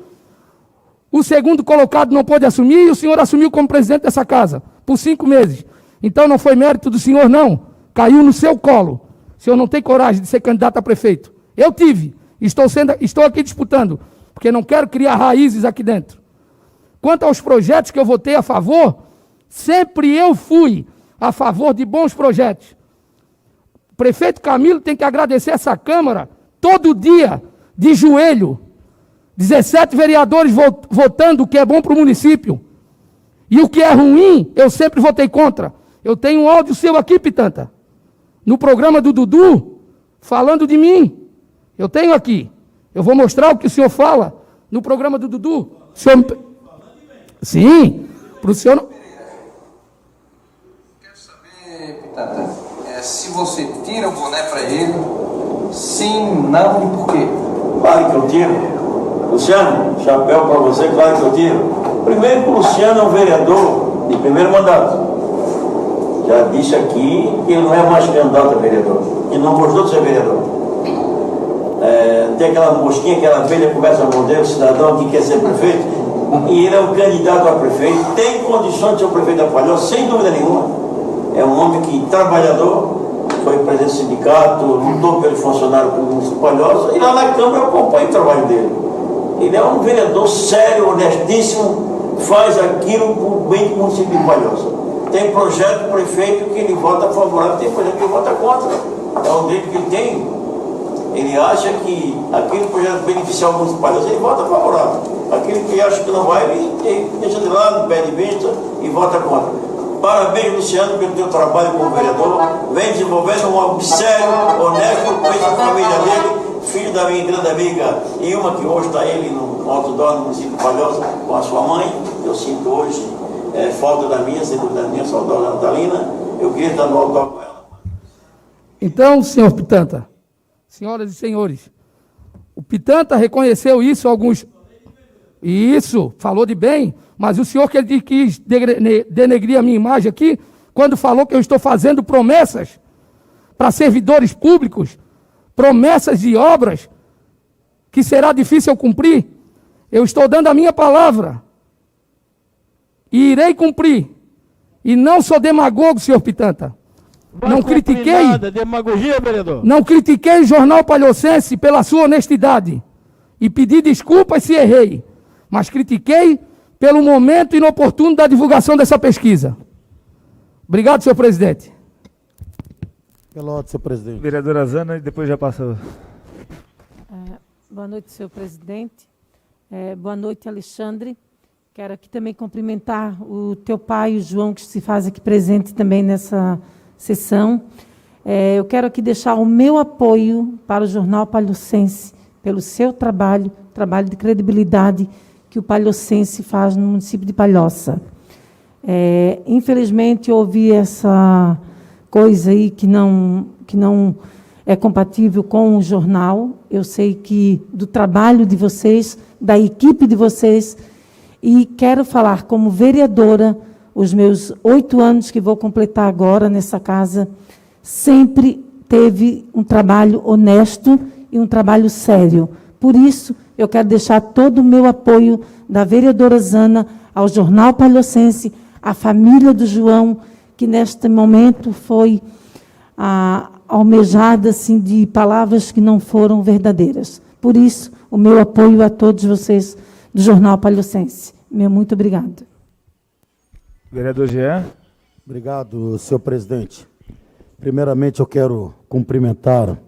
o segundo colocado não pôde assumir e o senhor assumiu como presidente dessa casa por 5 meses. Então não foi mérito do senhor, não. Caiu no seu colo. O senhor não tem coragem de ser candidato a prefeito. Eu tive. Estou aqui disputando, porque não quero criar raízes aqui dentro. Quanto aos projetos que eu votei a favor, Sempre eu fui a favor de bons projetos. O prefeito Camilo tem que agradecer essa Câmara todo dia, de joelho. 17 vereadores votando o que é bom para o município. E o que é ruim, eu sempre votei contra. Eu tenho um áudio seu aqui, Pitanta, no programa do Dudu, falando de mim. Eu tenho aqui. Eu vou mostrar o que o senhor fala no programa do Dudu. O senhor... Sim, para o senhor... Quero saber, Pitanta, se você tira o boné para ele, sim, não e por quê? Claro que eu tiro. Luciano, chapéu para você, claro que eu tiro. Primeiro que o Luciano é um vereador de primeiro mandato. Já disse aqui que ele não é mais candidato a vereador. Ele não gostou de ser vereador. Tem aquela mosquinha, aquela velha conversa modelo, cidadão que quer ser prefeito, e ele é um candidato a prefeito, tem condições de ser o prefeito da Palhoça, sem dúvida nenhuma. É um homem que, trabalhador, foi presidente do sindicato, lutou pelo funcionário público de Palhoça, e lá na Câmara eu acompanho o trabalho dele. Ele é um vereador sério, honestíssimo, faz aquilo por bem do município de Palhoça. Tem projeto do prefeito que ele vota favorável, tem projeto que ele vota contra. É o direito que ele tem. Ele acha que aquele projeto beneficiar o município de Palhoça, ele vota favorável. Aquele que acha que não vai, ele deixa de lado, pede vista e vota contra. Parabéns, Luciano, pelo teu trabalho como vereador. Vem desenvolvendo um homem sério, honesto, fez a família dele, filho da minha grande amiga Ilma, que hoje está ele no outdoor no município de Palhoça com a sua mãe. Eu sinto hoje falta da minha, sem dúvida minha, saudosa Natalina. Eu queria estar no outdoor com ela. Então, senhor Pitanta, senhoras e senhores, o Pitanta reconheceu isso alguns... Isso, falou de bem, mas o senhor que quis denegrir a minha imagem aqui, quando falou que eu estou fazendo promessas para servidores públicos, promessas de obras que será difícil eu cumprir, eu estou dando a minha palavra e irei cumprir. E não sou demagogo, senhor Pitanta. Não critiquei nada, demagogia, vereador. Não critiquei o Jornal Palhocense pela sua honestidade e pedi desculpas se errei, mas critiquei pelo momento inoportuno da divulgação dessa pesquisa. Obrigado, senhor presidente. Pelote, senhor presidente. Vereadora Zana, e depois já passa. Boa noite, senhor presidente. Boa noite, Alexandre. Quero aqui também cumprimentar o teu pai, o João, que se faz aqui presente também nessa sessão. Eu quero aqui deixar o meu apoio para o Jornal Palhocense, pelo seu trabalho de credibilidade que o palhocense faz no município de Palhoça. Infelizmente, houve essa coisa aí que não é compatível com o jornal. Eu sei que do trabalho de vocês, da equipe de vocês, e quero falar como vereadora, os meus 8 anos que vou completar agora nessa casa, sempre teve um trabalho honesto e um trabalho sério. Por isso, eu quero deixar todo o meu apoio da vereadora Zana ao Jornal Palhocense, à família do João, que neste momento foi almejada assim, de palavras que não foram verdadeiras. Por isso, o meu apoio a todos vocês do Jornal Palhocense. Meu muito obrigado. Vereador Jean. Obrigado, senhor presidente. Primeiramente, eu quero cumprimentar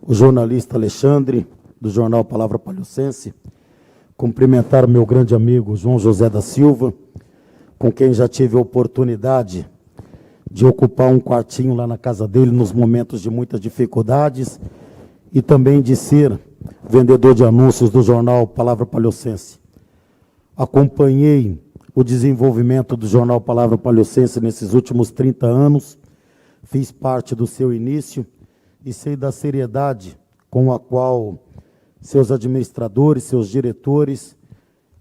o jornalista Alexandre, do jornal Palavra Palhocense, cumprimentar o meu grande amigo João José da Silva, com quem já tive a oportunidade de ocupar um quartinho lá na casa dele nos momentos de muitas dificuldades e também de ser vendedor de anúncios do jornal Palavra Palhocense. Acompanhei o desenvolvimento do jornal Palavra Palhocense nesses últimos 30 anos, fiz parte do seu início e sei da seriedade com a qual seus administradores, seus diretores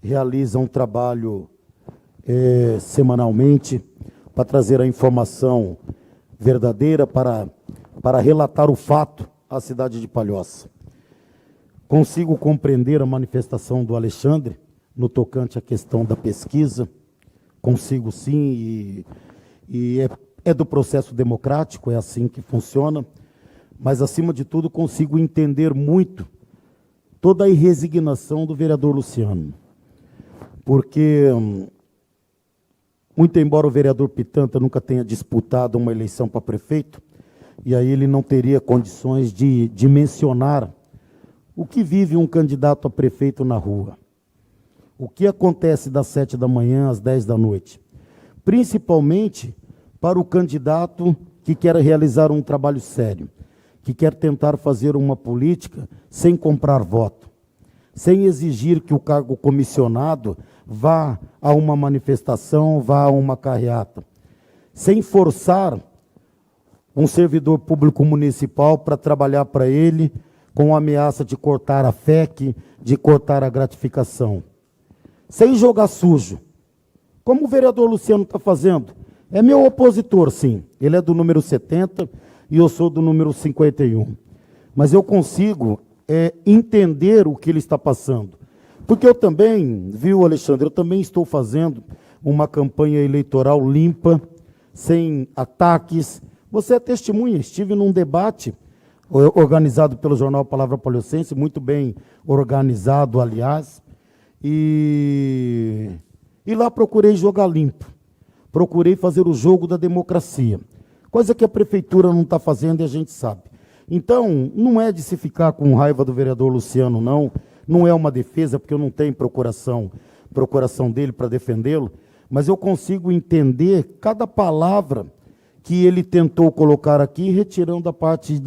realizam um trabalho semanalmente para trazer a informação verdadeira, para relatar o fato à cidade de Palhoça. Consigo compreender a manifestação do Alexandre no tocante à questão da pesquisa, consigo sim, e é do processo democrático, é assim que funciona, mas acima de tudo consigo entender muito toda a irresignação do vereador Luciano, porque muito embora o vereador Pitanta nunca tenha disputado uma eleição para prefeito, e aí ele não teria condições de mencionar o que vive um candidato a prefeito na rua. O que acontece das 7 da manhã às 10 da noite. Principalmente para o candidato que quer realizar um trabalho sério, que quer tentar fazer uma política sem comprar voto, sem exigir que o cargo comissionado vá a uma manifestação, vá a uma carreata, sem forçar um servidor público municipal para trabalhar para ele com a ameaça de cortar a FEC, de cortar a gratificação. Sem jogar sujo, como o vereador Luciano está fazendo. É meu opositor, sim. Ele é do número 70 e eu sou do número 51. Mas eu consigo entender o que ele está passando. Porque eu também, viu, Alexandre, eu também estou fazendo uma campanha eleitoral limpa, sem ataques. Você é testemunha, estive num debate organizado pelo jornal Palavra Palhocense, muito bem organizado, aliás, e lá procurei jogar limpo, procurei fazer o jogo da democracia, coisa que a prefeitura não está fazendo e a gente sabe. Então, não é de se ficar com raiva do vereador Luciano, não é uma defesa, porque eu não tenho procuração dele para defendê-lo, mas eu consigo entender cada palavra que ele tentou colocar aqui, retirando a parte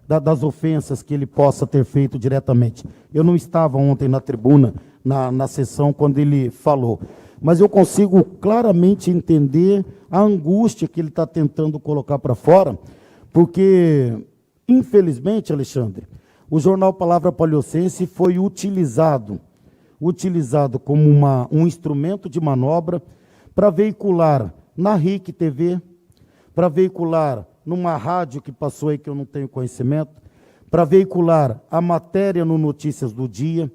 das ofensas que ele possa ter feito diretamente. Eu não estava ontem na tribuna, na sessão, quando ele falou, mas eu consigo claramente entender a angústia que ele está tentando colocar para fora, porque, infelizmente, Alexandre, o jornal Palavra Palhocense foi utilizado como um instrumento de manobra para veicular na RIC TV, para veicular numa rádio que passou aí que eu não tenho conhecimento, para veicular a matéria no Notícias do Dia,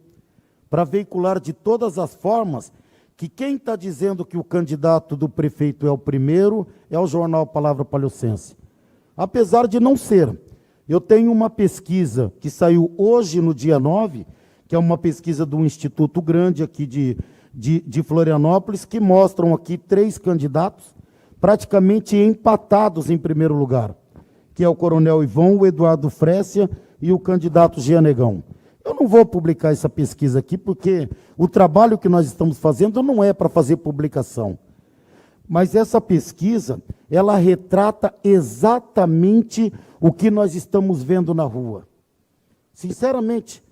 para veicular de todas as formas que quem está dizendo que o candidato do prefeito é o primeiro é o jornal Palavra Palhocense. Apesar de não ser. Eu tenho uma pesquisa que saiu hoje, no dia 9, que é uma pesquisa do Instituto Grande aqui de Florianópolis, que mostram aqui 3 candidatos praticamente empatados em primeiro lugar, que é o Coronel Ivon, o Eduardo Frécia e o candidato Gianegão. Eu não vou publicar essa pesquisa aqui, porque o trabalho que nós estamos fazendo não é para fazer publicação. Mas essa pesquisa, ela retrata exatamente o que nós estamos vendo na rua. Sinceramente,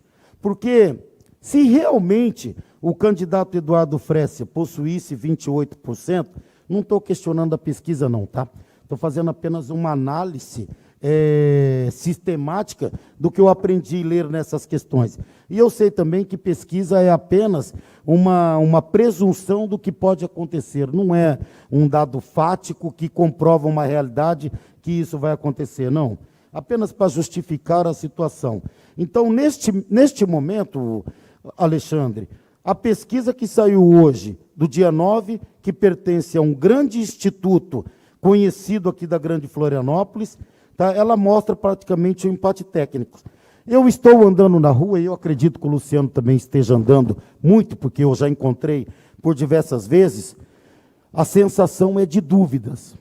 porque se realmente o candidato Eduardo Frécia possuísse 28%, não estou questionando a pesquisa não, tá? Estou fazendo apenas uma análise sistemática do que eu aprendi a ler nessas questões. E eu sei também que pesquisa é apenas uma presunção do que pode acontecer, não é um dado fático que comprova uma realidade que isso vai acontecer, não. Apenas para justificar a situação. Então, neste momento, Alexandre, a pesquisa que saiu hoje, do dia 9, que pertence a um grande instituto conhecido aqui da Grande Florianópolis, tá? Ela mostra praticamente o empate técnico. Eu estou andando na rua, e eu acredito que o Luciano também esteja andando muito, porque eu já encontrei por diversas vezes, a sensação é de dúvidas,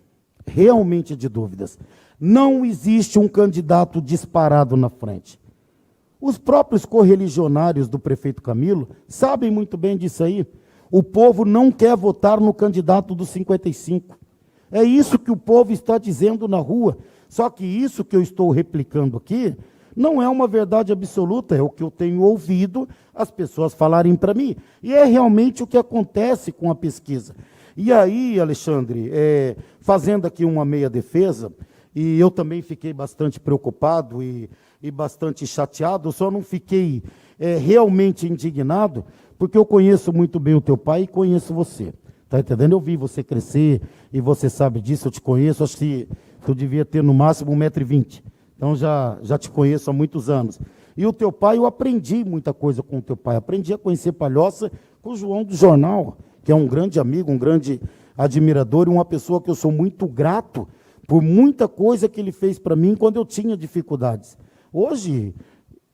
realmente de dúvidas. Não existe um candidato disparado na frente. Os próprios correligionários do prefeito Camilo sabem muito bem disso aí. O povo não quer votar no candidato dos 55. É isso que o povo está dizendo na rua. Só que isso que eu estou replicando aqui não é uma verdade absoluta, é o que eu tenho ouvido as pessoas falarem para mim. E é realmente o que acontece com a pesquisa. E aí, Alexandre, fazendo aqui uma meia defesa, e eu também fiquei bastante preocupado e bastante chateado, eu só não fiquei realmente indignado, porque eu conheço muito bem o teu pai e conheço você. Está entendendo? Eu vi você crescer e você sabe disso, eu te conheço, acho que tu devia ter no máximo 1,20 m. Então já te conheço há muitos anos. E o teu pai, eu aprendi muita coisa com o teu pai. Aprendi a conhecer Palhoça com o João do Jornal, que é um grande amigo, um grande admirador e uma pessoa que eu sou muito grato por muita coisa que ele fez para mim quando eu tinha dificuldades. Hoje,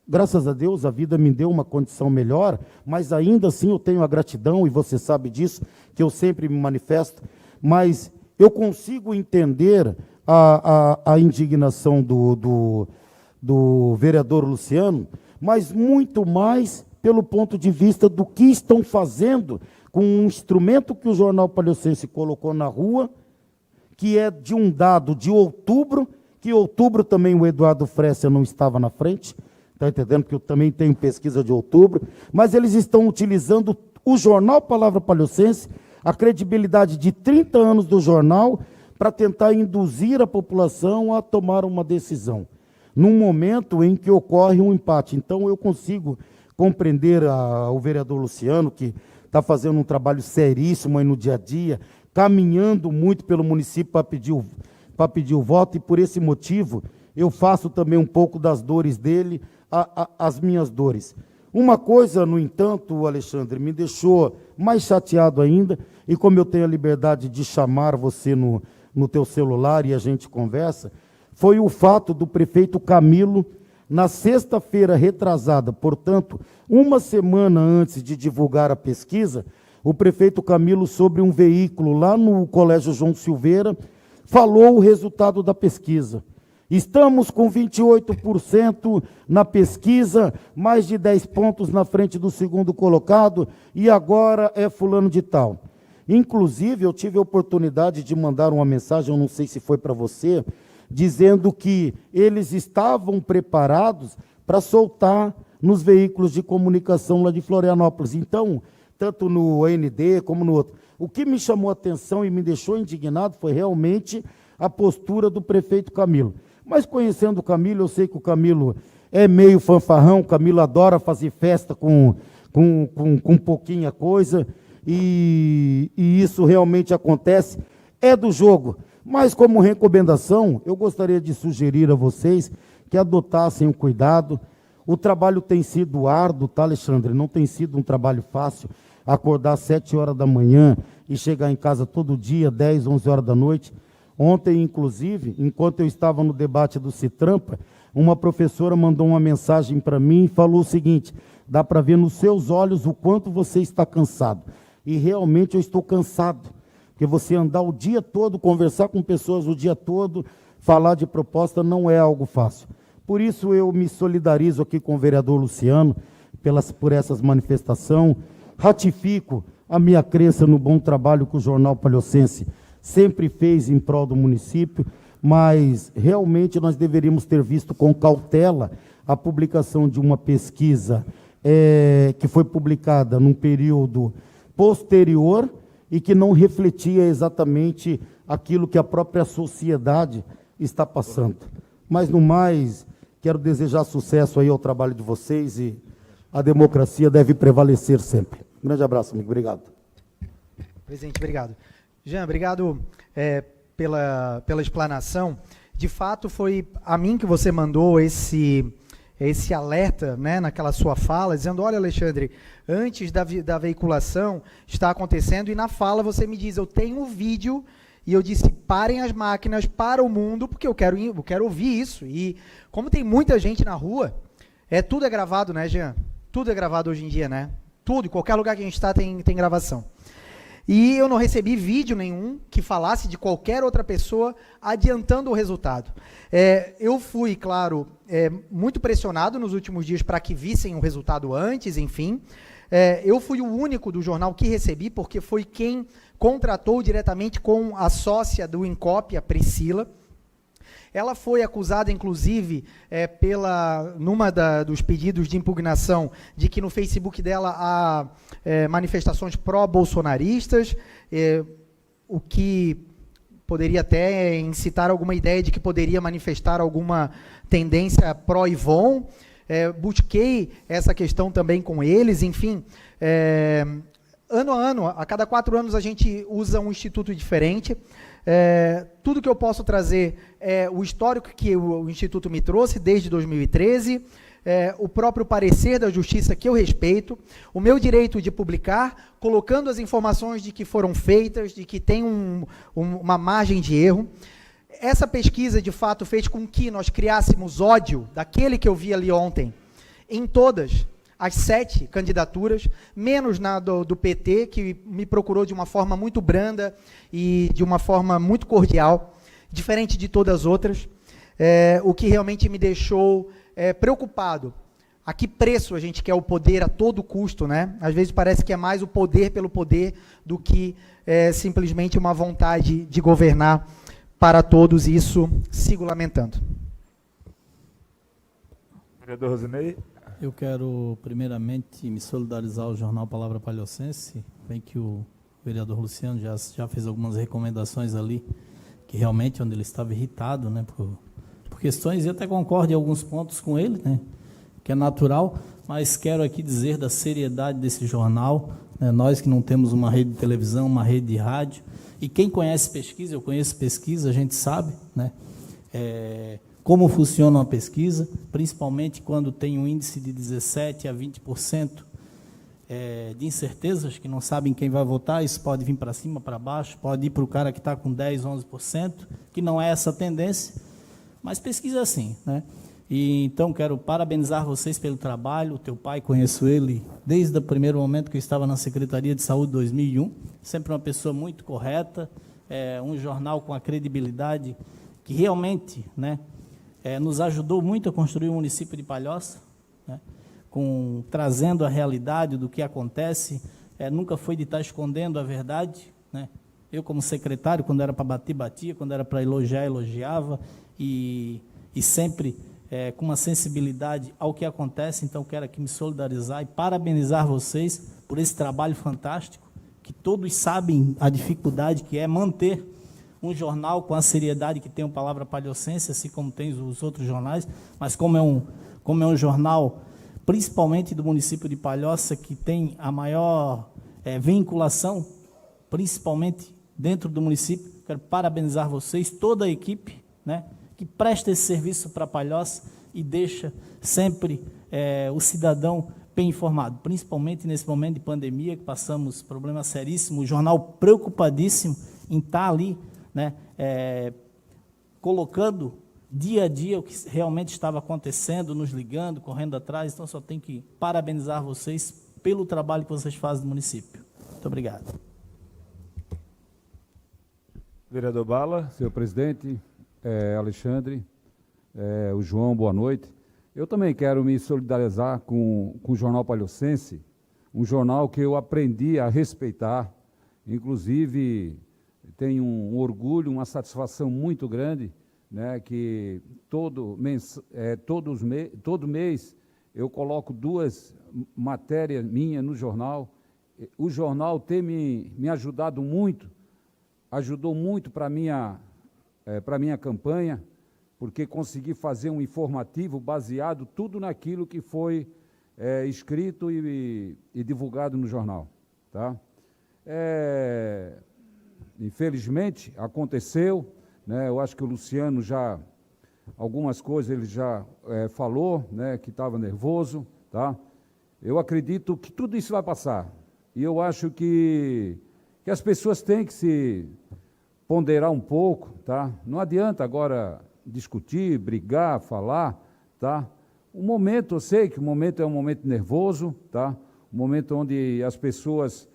graças a Deus, a vida me deu uma condição melhor, mas ainda assim eu tenho a gratidão, e você sabe disso, que eu sempre me manifesto, mas eu consigo entender a indignação do vereador Luciano, mas muito mais pelo ponto de vista do que estão fazendo com um instrumento que o Jornal Palhocense colocou na rua, que é de um dado de outubro, que em outubro também o Eduardo Fresser não estava na frente, está entendendo? Porque eu também tenho pesquisa de outubro, mas eles estão utilizando o Jornal Palavra Palhocense, a credibilidade de 30 anos do jornal, para tentar induzir a população a tomar uma decisão, num momento em que ocorre um empate. Então, eu consigo compreender o vereador Luciano, que está fazendo um trabalho seríssimo aí no dia a dia, caminhando muito pelo município para pedir o voto, e por esse motivo eu faço também um pouco das dores dele, as minhas dores. Uma coisa, no entanto, Alexandre, me deixou mais chateado ainda, e como eu tenho a liberdade de chamar você no teu celular e a gente conversa, foi o fato do prefeito Camilo, na sexta-feira retrasada, portanto, uma semana antes de divulgar a pesquisa, o prefeito Camilo, sobre um veículo lá no Colégio João Silveira, falou o resultado da pesquisa. Estamos com 28% na pesquisa, mais de 10 pontos na frente do segundo colocado, e agora é fulano de tal. Inclusive, eu tive a oportunidade de mandar uma mensagem, eu não sei se foi para você, dizendo que eles estavam preparados para soltar nos veículos de comunicação lá de Florianópolis. Então, tanto no AND como no outro. O que me chamou a atenção e me deixou indignado foi realmente a postura do prefeito Camilo. Mas conhecendo o Camilo, eu sei que o Camilo é meio fanfarrão, o Camilo adora fazer festa com pouquinha coisa, e isso realmente acontece, é do jogo. Mas como recomendação, eu gostaria de sugerir a vocês que adotassem o cuidado. O trabalho tem sido árduo, tá, Alexandre? Não tem sido um trabalho fácil, acordar às 7 horas da manhã e chegar em casa todo dia, 10, 11 horas da noite. Ontem, inclusive, enquanto eu estava no debate do Citrampa, uma professora mandou uma mensagem para mim e falou o seguinte: dá para ver nos seus olhos o quanto você está cansado. E realmente eu estou cansado, porque você andar o dia todo, conversar com pessoas o dia todo, falar de proposta não é algo fácil. Por isso eu me solidarizo aqui com o vereador Luciano, por essas manifestações, ratifico a minha crença no bom trabalho que o Jornal Palhocense sempre fez em prol do município, mas realmente nós deveríamos ter visto com cautela a publicação de uma pesquisa que foi publicada num período posterior e que não refletia exatamente aquilo que a própria sociedade está passando. Mas, no mais, quero desejar sucesso aí ao trabalho de vocês, e a democracia deve prevalecer sempre. Um grande abraço, amigo. Obrigado. Presidente, obrigado. Jean, obrigado pela explanação. De fato, foi a mim que você mandou esse alerta, né, naquela sua fala, dizendo: olha, Alexandre, antes da veiculação está acontecendo, e na fala você me diz: eu tenho um vídeo, e eu disse: parem as máquinas para o mundo, porque eu quero ouvir isso. E como tem muita gente na rua, tudo é gravado, né, Jean? Tudo é gravado hoje em dia, né? Tudo, em qualquer lugar que a gente está tem gravação. E eu não recebi vídeo nenhum que falasse de qualquer outra pessoa adiantando o resultado. Eu fui, claro, muito pressionado nos últimos dias para que vissem o resultado antes, enfim. Eu fui o único do jornal que recebi, porque foi quem contratou diretamente com a sócia do INCOP, a Priscila. Ela foi acusada, inclusive, numa dos pedidos de impugnação, de que no Facebook dela há manifestações pró-bolsonaristas, o que poderia até incitar alguma ideia de que poderia manifestar alguma tendência pró-Ivon. Busquei essa questão também com eles, enfim. Ano a ano, a cada 4 anos, a gente usa um instituto diferente. Tudo que eu posso trazer é o histórico que o Instituto me trouxe desde 2013, o próprio parecer da Justiça que eu respeito, o meu direito de publicar, colocando as informações de que foram feitas, de que tem uma margem de erro. Essa pesquisa, de fato, fez com que nós criássemos ódio daquele que eu vi ali ontem, em todas as 7 candidaturas, menos na do PT, que me procurou de uma forma muito branda e de uma forma muito cordial, diferente de todas as outras, o que realmente me deixou preocupado. A que preço a gente quer o poder a todo custo, né? Às vezes parece que é mais o poder pelo poder do que simplesmente uma vontade de governar para todos, e isso sigo lamentando. Vereador Rosinei. Eu quero, primeiramente, me solidarizar ao jornal Palavra Palhocense, bem que o vereador Luciano já fez algumas recomendações ali, que realmente, onde ele estava irritado, né, por questões, e até concordo em alguns pontos com ele, né, que é natural, mas quero aqui dizer da seriedade desse jornal, né, nós que não temos uma rede de televisão, uma rede de rádio, e quem conhece pesquisa, eu conheço pesquisa, a gente sabe, né, como funciona uma pesquisa, principalmente quando tem um índice de 17% a 20% de incertezas, que não sabem quem vai votar, isso pode vir para cima, para baixo, pode ir para o cara que está com 10%, 11%, que não é essa a tendência, mas pesquisa é assim, né? E então quero parabenizar vocês pelo trabalho. O teu pai, conheço ele desde o primeiro momento que eu estava na Secretaria de Saúde, 2001, sempre uma pessoa muito correta, um jornal com a credibilidade que realmente, né, nos ajudou muito a construir o município de Palhoça, né, trazendo a realidade do que acontece, nunca foi de estar escondendo a verdade, né? Eu, como secretário, quando era para bater, batia, quando era para elogiar, elogiava, e sempre com uma sensibilidade ao que acontece. Então quero aqui me solidarizar e parabenizar vocês por esse trabalho fantástico, que todos sabem a dificuldade que é manter um jornal com a seriedade que tem o Palavra Palhocense, assim como tem os outros jornais, mas como é um jornal, principalmente do município de Palhoça, que tem a maior vinculação, principalmente dentro do município, quero parabenizar vocês, toda a equipe, né, que presta esse serviço para Palhoça e deixa sempre o cidadão bem informado, principalmente nesse momento de pandemia, que passamos problema seríssimo, o jornal preocupadíssimo em estar ali, né, colocando dia a dia o que realmente estava acontecendo, nos ligando, correndo atrás. Então só tenho que parabenizar vocês pelo trabalho que vocês fazem no município. Muito obrigado. Vereador Bala. Senhor presidente, Alexandre, o João, boa noite. Eu também quero me solidarizar com o Jornal Palhocense, um jornal que eu aprendi a respeitar, inclusive tenho um orgulho, uma satisfação muito grande, né, que todo mês eu coloco 2 matérias minhas no jornal. O jornal tem me ajudado muito, ajudou muito para a minha campanha, porque consegui fazer um informativo baseado tudo naquilo que foi escrito e divulgado no jornal. Tá? Infelizmente, aconteceu, né, eu acho que o Luciano algumas coisas ele já falou, né, que estava nervoso. Tá? Eu acredito que tudo isso vai passar, e eu acho que as pessoas têm que se ponderar um pouco, tá? Não adianta agora discutir, brigar, falar, tá? O momento, eu sei que o momento é um momento nervoso, tá? Um momento onde as pessoas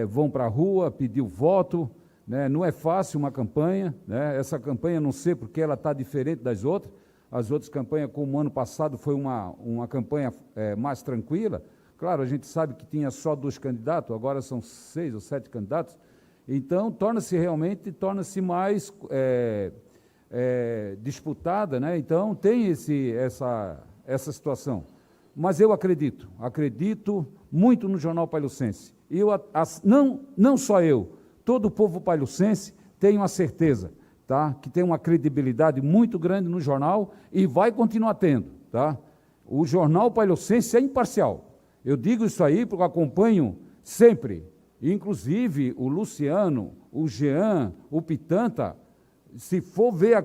vão para a rua pedir o voto, né? Não é fácil uma campanha, né? Essa campanha, não sei porque ela está diferente das outras. As outras campanhas, como o ano passado, foi uma campanha mais tranquila. Claro, a gente sabe que tinha só 2 candidatos, agora são 6 ou 7 candidatos. Então, torna-se mais disputada, né? Então, tem essa situação. Mas eu acredito muito no Jornal Palhocense. E não só eu, todo o povo palhocense tem uma certeza, tá? Que tem uma credibilidade muito grande no jornal e vai continuar tendo. Tá? O Jornal Palhocense é imparcial. Eu digo isso aí porque eu acompanho sempre. Inclusive, o Luciano, o Jean, o Pitanta, se for ver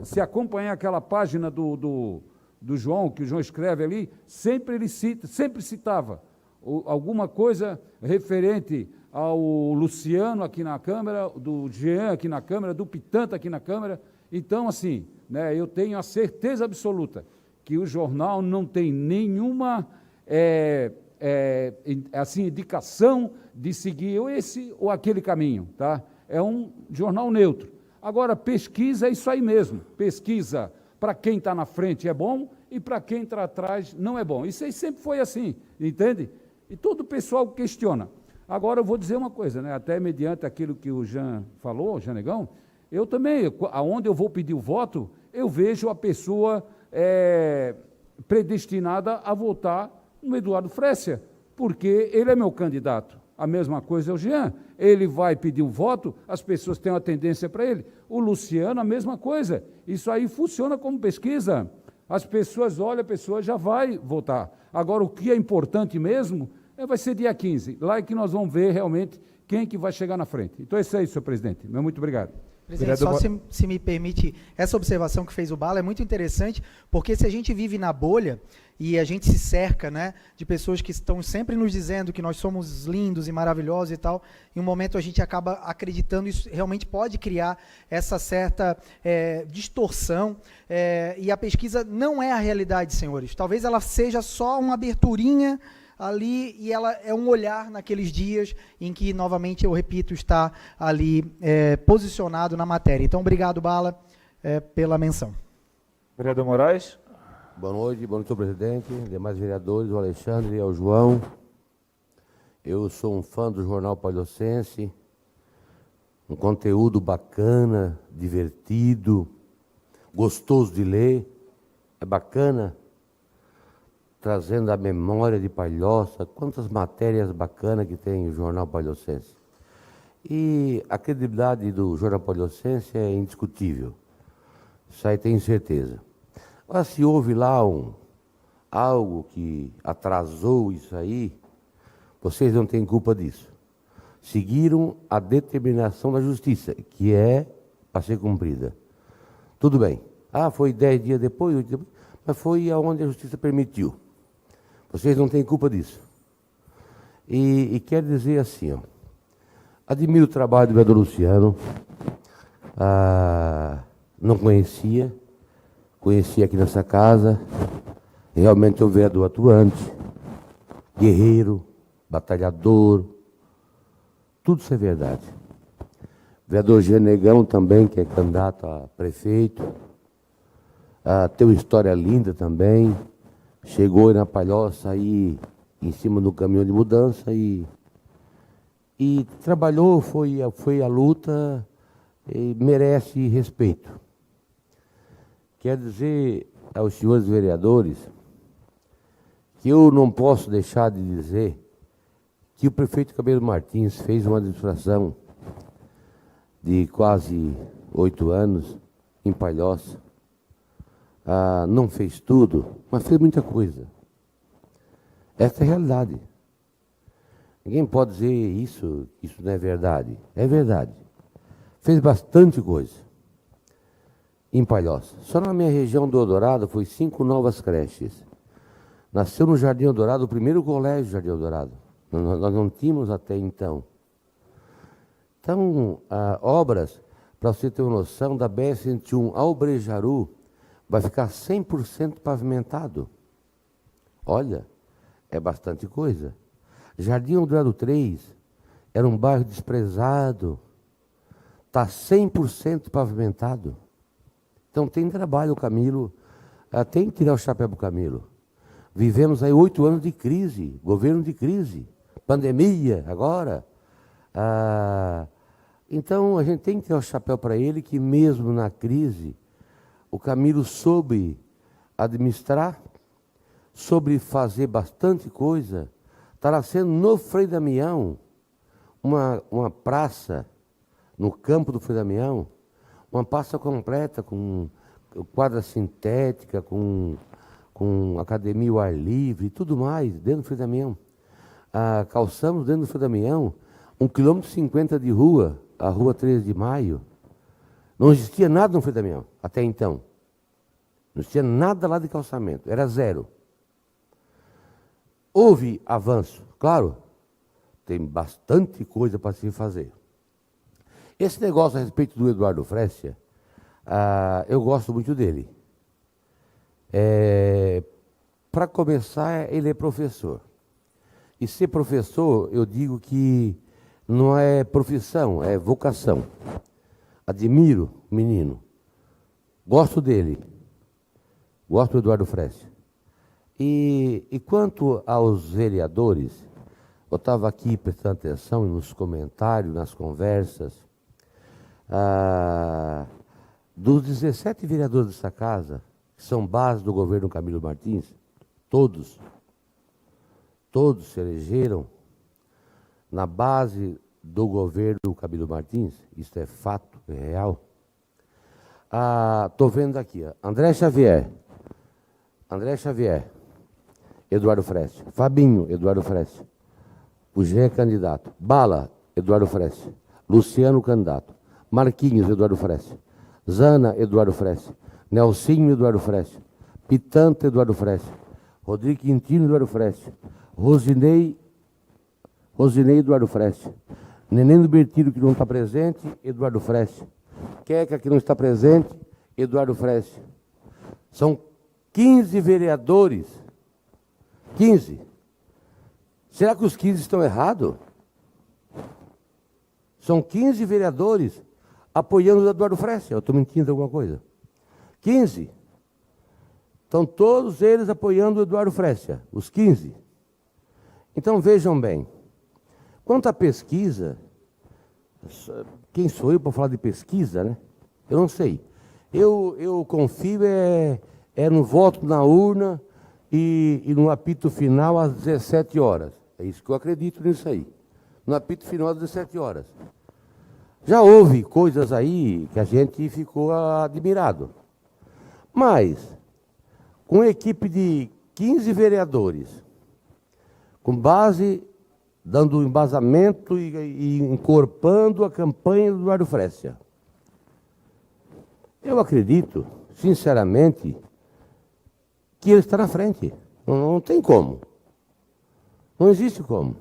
se acompanhar aquela página do João, que o João escreve ali, sempre citava alguma coisa referente ao Luciano aqui na Câmara, do Jean aqui na Câmara, do Pitanta aqui na Câmara. Então, assim, né, eu tenho a certeza absoluta que o jornal não tem nenhuma assim, indicação de seguir esse ou aquele caminho, tá? É um jornal neutro. Agora, pesquisa é isso aí mesmo. Pesquisa para quem está na frente é bom e para quem está atrás não é bom. Isso aí sempre foi assim, entende? E todo o pessoal questiona. Agora, eu vou dizer uma coisa, né? Até mediante aquilo que o Jean falou, Jean Negão, eu também, aonde eu vou pedir o voto, eu vejo a pessoa predestinada a votar no Eduardo Frécia, porque ele é meu candidato. A mesma coisa é o Jean. Ele vai pedir um voto, as pessoas têm uma tendência para ele. O Luciano, a mesma coisa. Isso aí funciona como pesquisa. As pessoas olham, a pessoa já vai votar. Agora, o que é importante mesmo vai ser dia 15. Lá é que nós vamos ver realmente quem que vai chegar na frente. Então, é isso aí, senhor presidente. Muito obrigado. Presidente, só se me permite, essa observação que fez o Bala é muito interessante, porque se a gente vive na bolha e a gente se cerca, né, de pessoas que estão sempre nos dizendo que nós somos lindos e maravilhosos e tal, em um momento a gente acaba acreditando, isso realmente pode criar essa certa distorção, e a pesquisa não é a realidade, senhores. Talvez ela seja só uma aberturinha ali, e ela é um olhar naqueles dias em que, novamente, eu repito, está ali posicionado na matéria. Então, obrigado, Bala, pela menção. Vereador Moraes. Boa noite, senhor presidente, demais vereadores, o Alexandre e o João. Eu sou um fã do Jornal Palhocense, um conteúdo bacana, divertido, gostoso de ler, é bacana, trazendo a memória de Palhoça, quantas matérias bacanas que tem o Jornal Palhocense. E a credibilidade do Jornal Palhocense é indiscutível, isso aí tenho certeza. Agora, se houve lá algo que atrasou isso aí, vocês não têm culpa disso. Seguiram a determinação da justiça, que é para ser cumprida. Tudo bem. Foi 10 dias depois, 8 dias depois, mas foi aonde a justiça permitiu. Vocês não têm culpa disso. E quero dizer assim, admiro o trabalho do vereador Luciano, não conhecia aqui nessa casa, realmente é um vereador atuante, guerreiro, batalhador, tudo isso é verdade. Vereador Jean Negão também, que é candidato a prefeito, tem uma história linda também, chegou na Palhoça aí em cima do caminhão de mudança e trabalhou, foi à luta e merece respeito. Quero dizer aos senhores vereadores que eu não posso deixar de dizer que o prefeito Camilo Martins fez uma administração de quase 8 anos em Palhoça. Não fez tudo, mas fez muita coisa. Essa é a realidade. Ninguém pode dizer isso não é verdade. É verdade. Fez bastante coisa em Palhoça. Só na minha região do Eldorado foi 5 novas creches. Nasceu no Jardim Eldorado o primeiro colégio do Jardim Eldorado. Nós não tínhamos até então. Então, obras, para você ter uma noção, da BR-101 ao Brejaru, vai ficar 100% pavimentado. Olha, é bastante coisa. Jardim Eldorado 3 era um bairro desprezado, está 100% pavimentado. Então tem trabalho o Camilo, tem que tirar o chapéu para o Camilo. Vivemos aí 8 anos de crise, governo de crise, pandemia agora. Então a gente tem que tirar o chapéu para ele, que mesmo na crise, o Camilo soube administrar, soube fazer bastante coisa. Está nascendo no Frei Damião, uma praça no campo do Frei Damião, uma praça completa com quadra sintética, com academia ao ar livre e tudo mais, dentro do Frei Damião. Calçamos dentro do Frei Damião 1,50 km de rua, a rua 13 de Maio. Não existia nada no Frei Damião, até então. Não existia nada lá de calçamento, era zero. Houve avanço, claro, tem bastante coisa para se fazer. Esse negócio a respeito do Eduardo Frécia, eu gosto muito dele. Para começar, ele é professor. E ser professor, eu digo que não é profissão, é vocação. Admiro o menino. Gosto dele. Gosto do Eduardo Freixo. E quanto aos vereadores, eu estava aqui prestando atenção nos comentários, nas conversas. Dos 17 vereadores dessa casa, que são base do governo Camilo Martins, todos se elegeram na base do governo Camilo Martins, isso é fato, é real. Estou vendo aqui, André Xavier, Eduardo Freixo, Fabinho, Eduardo Freixo, o Gé candidato, Bala, Eduardo Freixo, Luciano candidato, Marquinhos, Eduardo Freixo, Zana, Eduardo Freixo, Nelsinho, Eduardo Freixo, Pitanta, Eduardo Freixo, Rodrigo Quintino, Eduardo Freixo, Rosinei, Eduardo Freixo, Neném do Bertilo, que não está presente, Eduardo Freixo, Queca, que não está presente, Eduardo Freixo. São 15 vereadores. 15. Será que os 15 estão errados? São 15 vereadores apoiando o Eduardo Freixo. Eu estou mentindo alguma coisa? 15. Estão todos eles apoiando o Eduardo Freixo, os 15. Então vejam bem, quanto à pesquisa, quem sou eu para falar de pesquisa, né? Eu não sei. Eu confio no voto na urna e no apito final às 17 horas. É isso que eu acredito nisso aí. No apito final às 17 horas. Já houve coisas aí que a gente ficou admirado. Mas, com uma equipe de 15 vereadores, com base, dando embasamento e encorpando a campanha do Eduardo Freixo, eu acredito, sinceramente, que ele está na frente. Não tem como. Não existe como.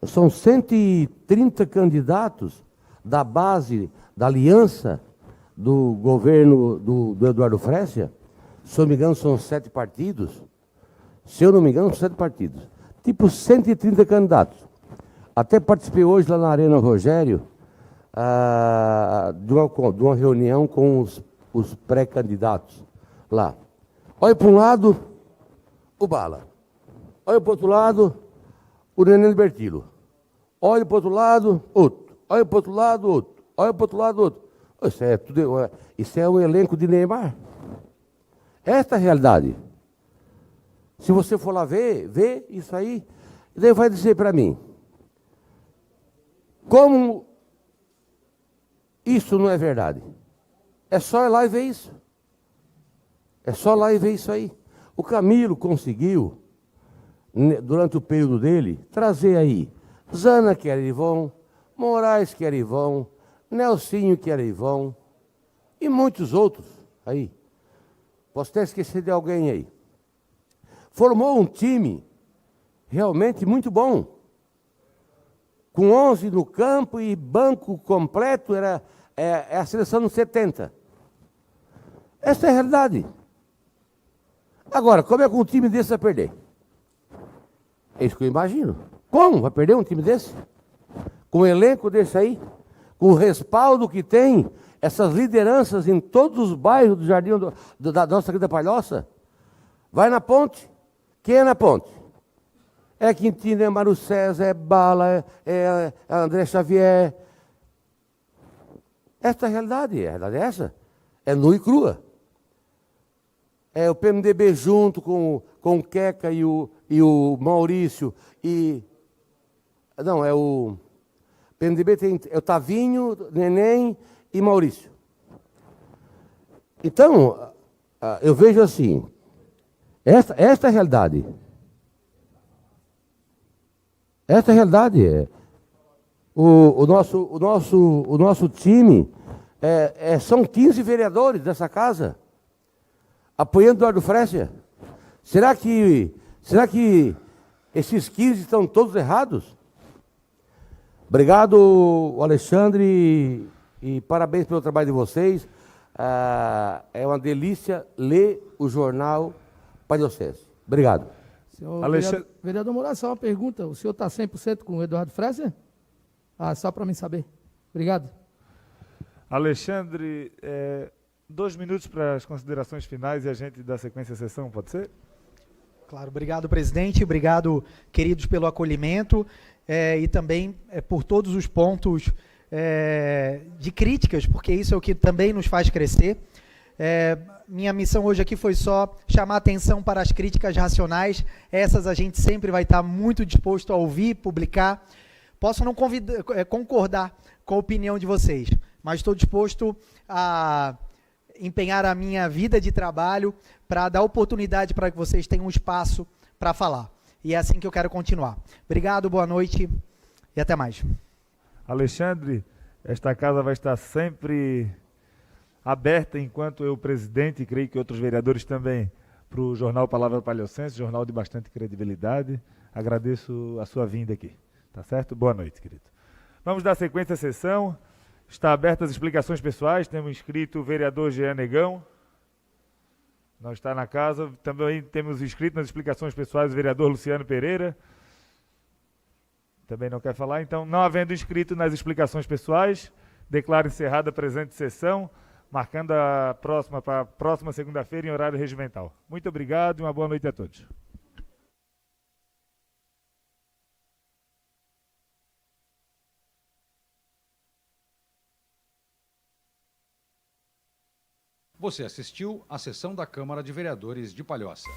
São 130 candidatos da base, da aliança do governo do Eduardo Freixo. Se eu não me engano, são 7 partidos. Se eu não me engano, são 7 partidos. Tipo 130 candidatos. Até participei hoje lá na Arena Rogério de uma reunião com os pré-candidatos lá. Olha para um lado, o Bala. Olha para o outro lado, o Neném do Bertilo. Olha para o outro lado, outro. Olha para o outro lado, outro. Olha para o outro lado, outro. Isso é um elenco de Neymar. Esta é a realidade. Se você for lá ver isso aí, daí vai dizer para mim, como isso não é verdade? É só ir lá e ver isso. É só lá e ver isso aí. O Camilo conseguiu, durante o período dele, trazer aí Zana, que era Ivon, Moraes, que era Ivon, Nelsinho, que era Ivon, e muitos outros aí. Posso até esquecer de alguém aí. Formou um time realmente muito bom. Com 11 no campo e banco completo, é a seleção dos 70. Essa é a realidade. Agora, como é que um time desse vai perder? É isso que eu imagino. Como vai perder um time desse? Com um elenco desse aí? Com o respaldo que tem essas lideranças em todos os bairros do Jardim da nossa querida Palhoça? Vai na ponte. Quem é na ponte? É Quintino, é Mário César, é Bala, é André Xavier. Esta é a realidade é essa. É nua e crua. É o PMDB junto com o Queca e o Maurício. Não, é o PMDB tem o Tavinho, Neném e Maurício. Então, eu vejo assim, esta é a realidade. Esta é a realidade. O nosso time são 15 vereadores dessa casa apoiando o Eduardo Freixo. Será que esses 15 estão todos errados? Obrigado, Alexandre, e parabéns pelo trabalho de vocês. é uma delícia ler o jornal palhocense. Obrigado. Senhor vereador Moraes, só uma pergunta. O senhor está 100% com o Eduardo Freser? Só para mim saber. Obrigado. Alexandre, 2 minutos para as considerações finais e a gente dá sequência à sessão, pode ser? Claro, obrigado, presidente. Obrigado, queridos, pelo acolhimento e também por todos os pontos de críticas, porque isso é o que também nos faz crescer. Minha missão hoje aqui foi só chamar atenção para as críticas racionais. Essas a gente sempre vai estar muito disposto a ouvir, publicar. Posso não concordar com a opinião de vocês, mas estou disposto a empenhar a minha vida de trabalho para dar oportunidade para que vocês tenham um espaço para falar. E é assim que eu quero continuar. Obrigado, boa noite e até mais. Alexandre, esta casa vai estar sempre aberta enquanto eu presidente, e creio que outros vereadores também, para o jornal Palavra Palhocense, jornal de bastante credibilidade. Agradeço a sua vinda aqui. Tá certo? Boa noite, querido. Vamos dar sequência à sessão. Está aberta as explicações pessoais. Temos inscrito o vereador Jean Negão. Não está na casa. Também temos inscrito nas explicações pessoais o vereador Luciano Pereira. Também não quer falar. Então, não havendo inscrito nas explicações pessoais, declaro encerrada a presente sessão, marcando a próxima para a próxima segunda-feira em horário regimental. Muito obrigado e uma boa noite a todos. Você assistiu à sessão da Câmara de Vereadores de Palhoça.